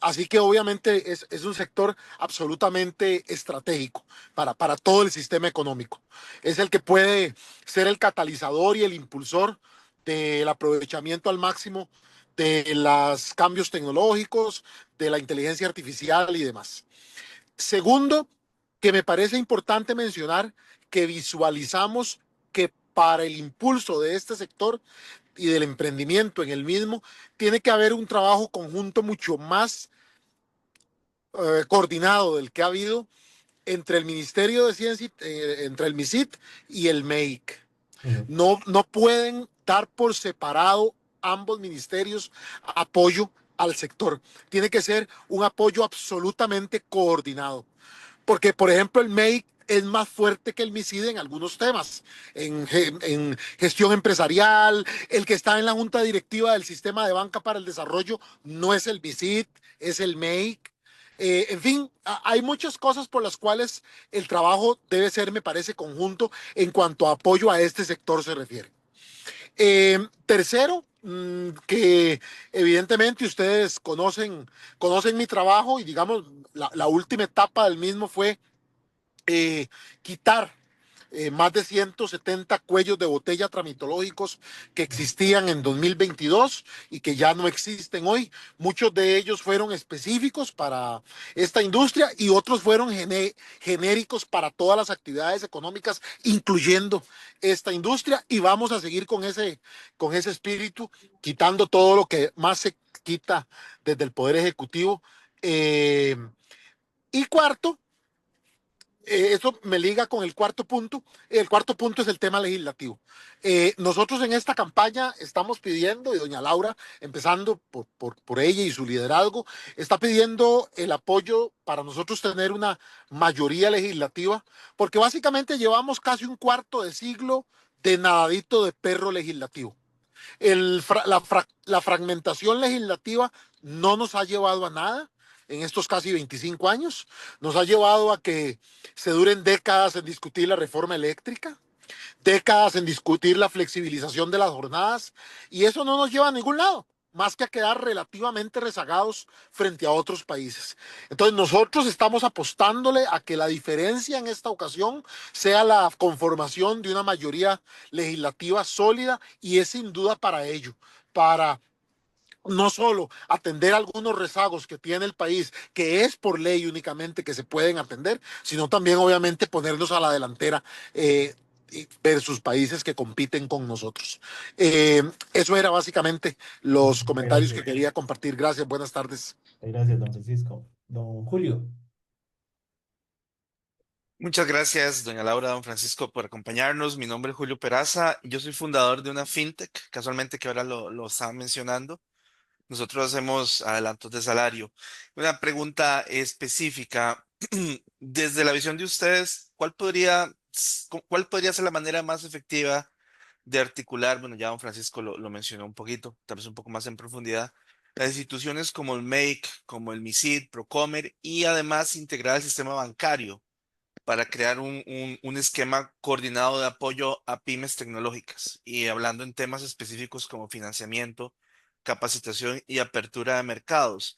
Así que obviamente es un sector absolutamente estratégico para todo el sistema económico. Es el que puede ser el catalizador y el impulsor del aprovechamiento al máximo de los cambios tecnológicos, de la inteligencia artificial y demás. Segundo, que me parece importante mencionar que visualizamos que para el impulso de este sector y del emprendimiento en el mismo, tiene que haber un trabajo conjunto mucho más coordinado del que ha habido entre el Ministerio de Ciencia, entre el MISIT y el MEIC. Ujú, No pueden dar por separado ambos ministerios apoyo al sector. Tiene que ser un apoyo absolutamente coordinado. Porque, por ejemplo, el MEIC es más fuerte que el MISID en algunos temas, en gestión empresarial. El que está en la junta directiva del sistema de banca para el desarrollo no es el MISID, es el MEIC. En fin, hay muchas cosas por las cuales el trabajo debe ser, me parece, conjunto en cuanto a apoyo a este sector se refiere. Tercero, que evidentemente ustedes conocen mi trabajo y digamos, la última etapa del mismo fue quitar más de 170 cuellos de botella tramitológicos que existían en 2022 y que ya no existen hoy. Muchos de ellos fueron específicos para esta industria y otros fueron genéricos para todas las actividades económicas, incluyendo esta industria. Y vamos a seguir con ese espíritu, quitando todo lo que más se quita desde el Poder Ejecutivo. Eh, y cuarto, eso me liga con el cuarto punto. El cuarto punto es el tema legislativo. Nosotros en esta campaña estamos pidiendo, y doña Laura, empezando por ella y su liderazgo, está pidiendo el apoyo para nosotros tener una mayoría legislativa, porque básicamente llevamos casi un cuarto de siglo de nadadito de perro legislativo. La fragmentación legislativa no nos ha llevado a nada en estos casi 25 años. Nos ha llevado a que se duren décadas en discutir la reforma eléctrica, décadas en discutir la flexibilización de las jornadas, y eso no nos lleva a ningún lado, más que a quedar relativamente rezagados frente a otros países. Entonces nosotros estamos apostándole a que la diferencia en esta ocasión sea la conformación de una mayoría legislativa sólida, y es sin duda para ello, para no solo atender algunos rezagos que tiene el país, que es por ley únicamente que se pueden atender, sino también obviamente ponernos a la delantera versus países que compiten con nosotros. Eso era básicamente los muchas comentarios gracias. que quería compartir. Gracias, buenas tardes. Gracias, don Francisco. Don Julio. Muchas gracias, doña Laura, don Francisco, por acompañarnos. Mi nombre es Julio Peraza. Yo soy fundador de una fintech, casualmente que ahora lo estaban mencionando. Nosotros hacemos adelantos de salario. Una pregunta específica. Desde la visión de ustedes, cuál podría ser la manera más efectiva de articular? Bueno, ya don Francisco lo mencionó un poquito, tal vez un poco más en profundidad. Las instituciones como el MEIC, como el MISID, Procomer y además integrar el sistema bancario para crear un esquema coordinado de apoyo a pymes tecnológicas y hablando en temas específicos como financiamiento, capacitación y apertura de mercados,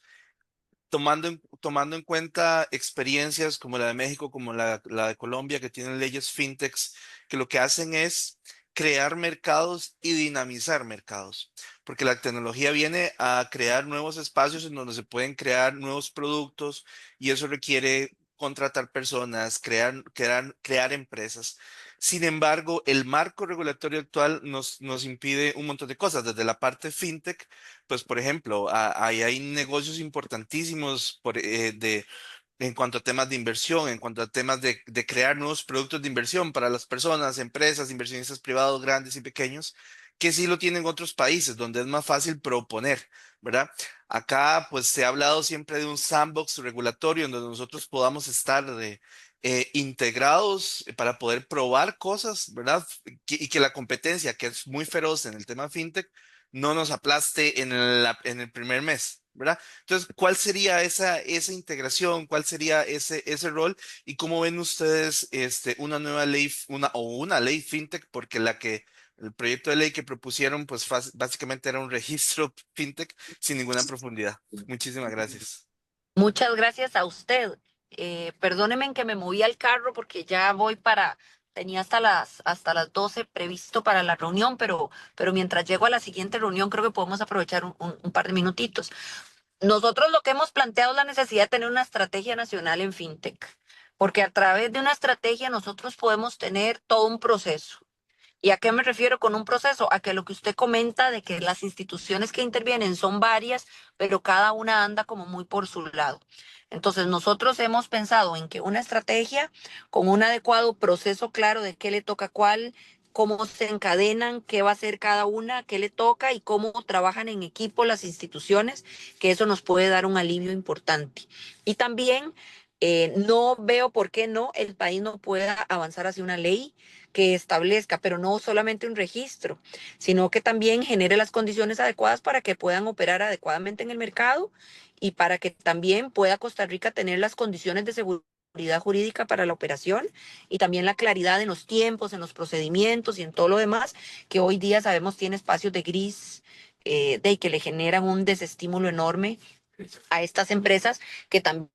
tomando en cuenta experiencias como la de México, como la de Colombia, que tienen leyes fintechs, que lo que hacen es crear mercados y dinamizar mercados, porque la tecnología viene a crear nuevos espacios en donde se pueden crear nuevos productos y eso requiere contratar personas, crear empresas. Sin embargo, el marco regulatorio actual nos impide un montón de cosas, desde la parte fintech, pues por ejemplo, ahí hay negocios importantísimos en cuanto a temas de inversión, en cuanto a temas de crear nuevos productos de inversión para las personas, empresas, inversionistas privados grandes y pequeños, que sí lo tienen otros países, donde es más fácil proponer, ¿verdad? Acá, pues se ha hablado siempre de un sandbox regulatorio en donde nosotros podamos estar integrados para poder probar cosas, ¿verdad? Y que la competencia, que es muy feroz en el tema fintech, no nos aplaste en el primer mes, ¿verdad? Entonces, ¿cuál sería esa integración? ¿Cuál sería ese rol? ¿Y cómo ven ustedes una nueva ley, una ley fintech? Porque el proyecto de ley que propusieron, pues básicamente era un registro fintech sin ninguna profundidad. Muchísimas gracias. Muchas gracias a usted. Perdóneme en que me moví al carro porque ya voy tenía hasta las 12 previsto para la reunión, pero mientras llego a la siguiente reunión creo que podemos aprovechar un par de minutitos. Nosotros lo que hemos planteado es la necesidad de tener una estrategia nacional en fintech, porque a través de una estrategia nosotros podemos tener todo un proceso. ¿Y a qué me refiero con un proceso? A que lo que usted comenta de que las instituciones que intervienen son varias, pero cada una anda como muy por su lado. Entonces, nosotros hemos pensado en que una estrategia con un adecuado proceso claro de qué le toca a cuál, cómo se encadenan, qué va a hacer cada una, qué le toca y cómo trabajan en equipo las instituciones, que eso nos puede dar un alivio importante. Y también no veo por qué no el país no pueda avanzar hacia una ley que establezca, pero no solamente un registro, sino que también genere las condiciones adecuadas para que puedan operar adecuadamente en el mercado y para que también pueda Costa Rica tener las condiciones de seguridad jurídica para la operación y también la claridad en los tiempos, en los procedimientos y en todo lo demás que hoy día sabemos tiene espacios de gris de que le generan un desestímulo enorme a estas empresas que también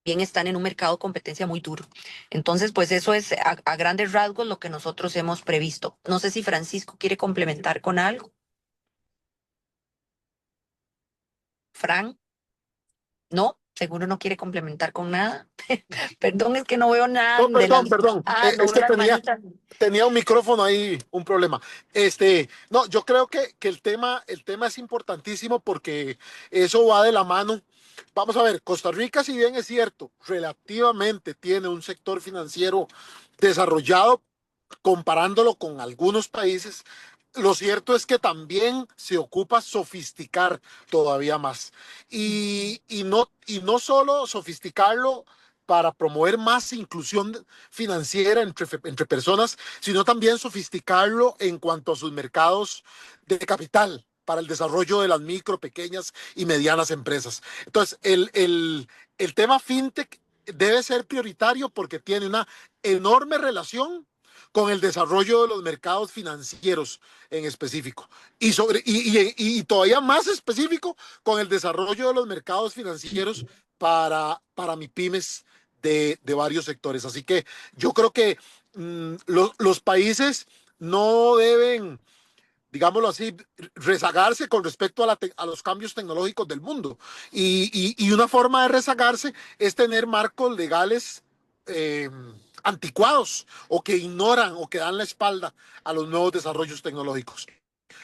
están en un mercado de competencia muy duro. Entonces, pues eso es a grandes rasgos lo que nosotros hemos previsto. No sé si Francisco quiere complementar con algo. Fran, ¿no? Seguro no quiere complementar con nada. Perdón, es que no veo nada No, de las... perdón. No Es veo que las manitas. tenía un micrófono ahí, un problema. No, yo creo que el tema es importantísimo porque eso va de la mano. Vamos a ver, Costa Rica, si bien es cierto, relativamente tiene un sector financiero desarrollado, comparándolo con algunos países, lo cierto es que también se ocupa sofisticar todavía más. Y no solo sofisticarlo para promover más inclusión financiera entre personas, sino también sofisticarlo en cuanto a sus mercados de capital para el desarrollo de las micro, pequeñas y medianas empresas. Entonces, el tema fintech debe ser prioritario porque tiene una enorme relación con el desarrollo de los mercados financieros en específico y todavía más específico con el desarrollo de los mercados financieros para MIPIMES de varios sectores. Así que yo creo que los países no deben, digámoslo así, rezagarse con respecto a los cambios tecnológicos del mundo. Y una forma de rezagarse es tener marcos legales eh, anticuados o que ignoran o que dan la espalda a los nuevos desarrollos tecnológicos.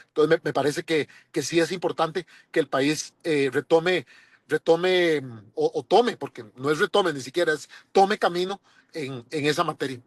Entonces me parece que sí es importante que el país retome o tome, porque no es retome ni siquiera, es tome camino en esa materia.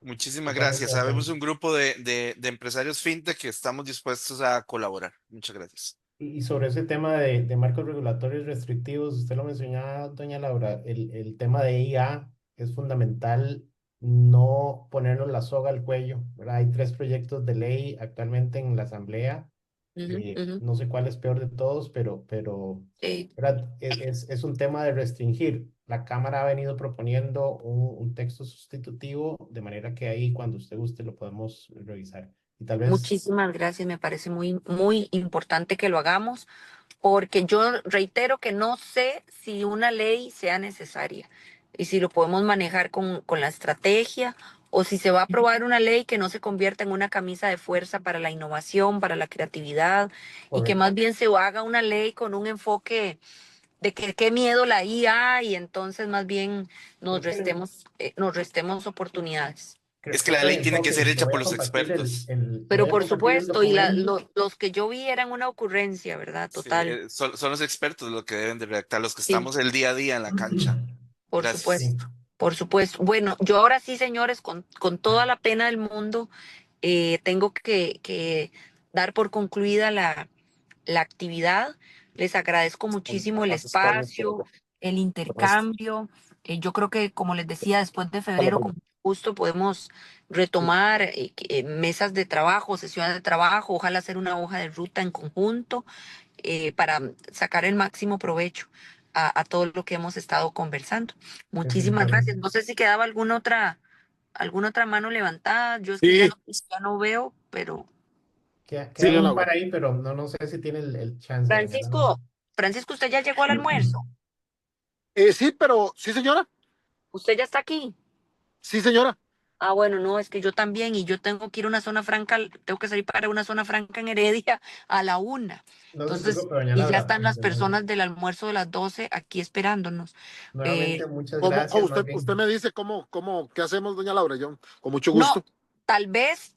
Muchísimas Totalmente gracias. de acuerdo. Sabemos un grupo de empresarios fintech que estamos dispuestos a colaborar. Muchas gracias. Y sobre ese tema de marcos regulatorios restrictivos, usted lo mencionaba, doña Laura, el tema de IA es fundamental no ponernos la soga al cuello, ¿verdad? Hay tres proyectos de ley actualmente en la Asamblea, Ujú, ujú. no sé cuál es peor de todos, Sí, ¿verdad? Es un tema de restringir. La Cámara ha venido proponiendo un texto sustitutivo, de manera que ahí cuando usted guste lo podemos revisar. Y tal vez... muchísimas gracias. Me parece muy, muy importante que lo hagamos porque yo reitero que no sé si una ley sea necesaria y si lo podemos manejar con la estrategia o si se va a aprobar una ley que no se convierta en una camisa de fuerza para la innovación, para la creatividad y que Correcto. más bien se haga una ley con un enfoque de que qué miedo la IA y entonces más bien Creo que nos restemos oportunidades. Es que creo la que el ley tiene que enfoque, ser le hecha voy por a los compartir expertos. le Pero voy a por compartir el supuesto, y documento. los que yo vi eran una ocurrencia, ¿verdad? Sí, Total. son los expertos los que deben de redactar, los que Sí, estamos el día a día en la cancha. por Gracias. Sí, supuesto, por supuesto. Bueno, yo ahora sí, señores, con toda la pena del mundo, tengo que dar por concluida la actividad. Les agradezco muchísimo el espacio, el intercambio. Yo creo que, como les decía, después de febrero, con gusto podemos retomar mesas de trabajo, sesiones de trabajo, ojalá hacer una hoja de ruta en conjunto para sacar el máximo provecho a todo lo que hemos estado conversando. Muchísimas gracias. definitivamente. No sé si quedaba alguna otra mano levantada. Yo es que Sí, ya no veo, pero sí, Quedan doña un Laura. par ahí, pero no sé si tiene el chance, doña Laura. Francisco, Francisco, usted ya llegó al almuerzo. Sí, pero, sí, señora. Usted ya está aquí. Sí, señora. Ah, bueno, no, es que yo también, y yo tengo que ir a una zona franca, tengo que salir para una zona franca en Heredia a la 1. No se Entonces, preocupe, doña y ya Laura. están las personas del almuerzo de las 12 aquí esperándonos. Nuevamente, Eh, muchas ¿Cómo gracias, más usted bien. me dice qué hacemos, doña Laura? Yo, con mucho no, gusto. tal vez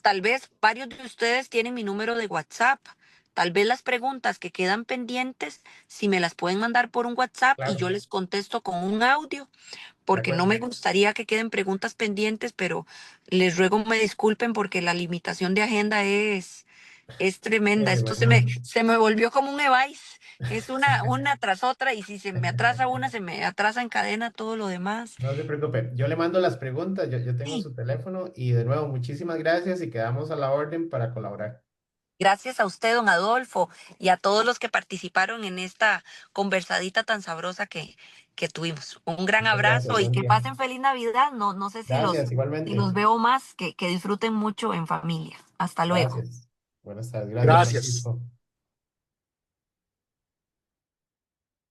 varios de ustedes tienen mi número de WhatsApp. Tal vez las preguntas que quedan pendientes, si me las pueden mandar por un WhatsApp y yo Claro, les contesto con un audio, de porque no acuerdo. me gustaría que queden preguntas pendientes, pero les ruego me disculpen porque la limitación de agenda es tremenda. Esto Bueno, se me volvió como un e-vice. Es una tras otra y si se me atrasa una, se me atrasa en cadena todo lo demás. no se preocupe. Yo le mando las preguntas, yo tengo Sí. su teléfono y de nuevo, muchísimas gracias y quedamos a la orden para colaborar. Gracias a usted, don Adolfo, y a todos los que participaron en esta conversadita tan sabrosa que tuvimos. Un gran Muchas gracias, abrazo y buen que día. pasen feliz Navidad. No sé Gracias, si igualmente. los veo más, que disfruten mucho en familia. Hasta luego. Gracias. Buenas tardes. Gracias, Gracias. Francisco.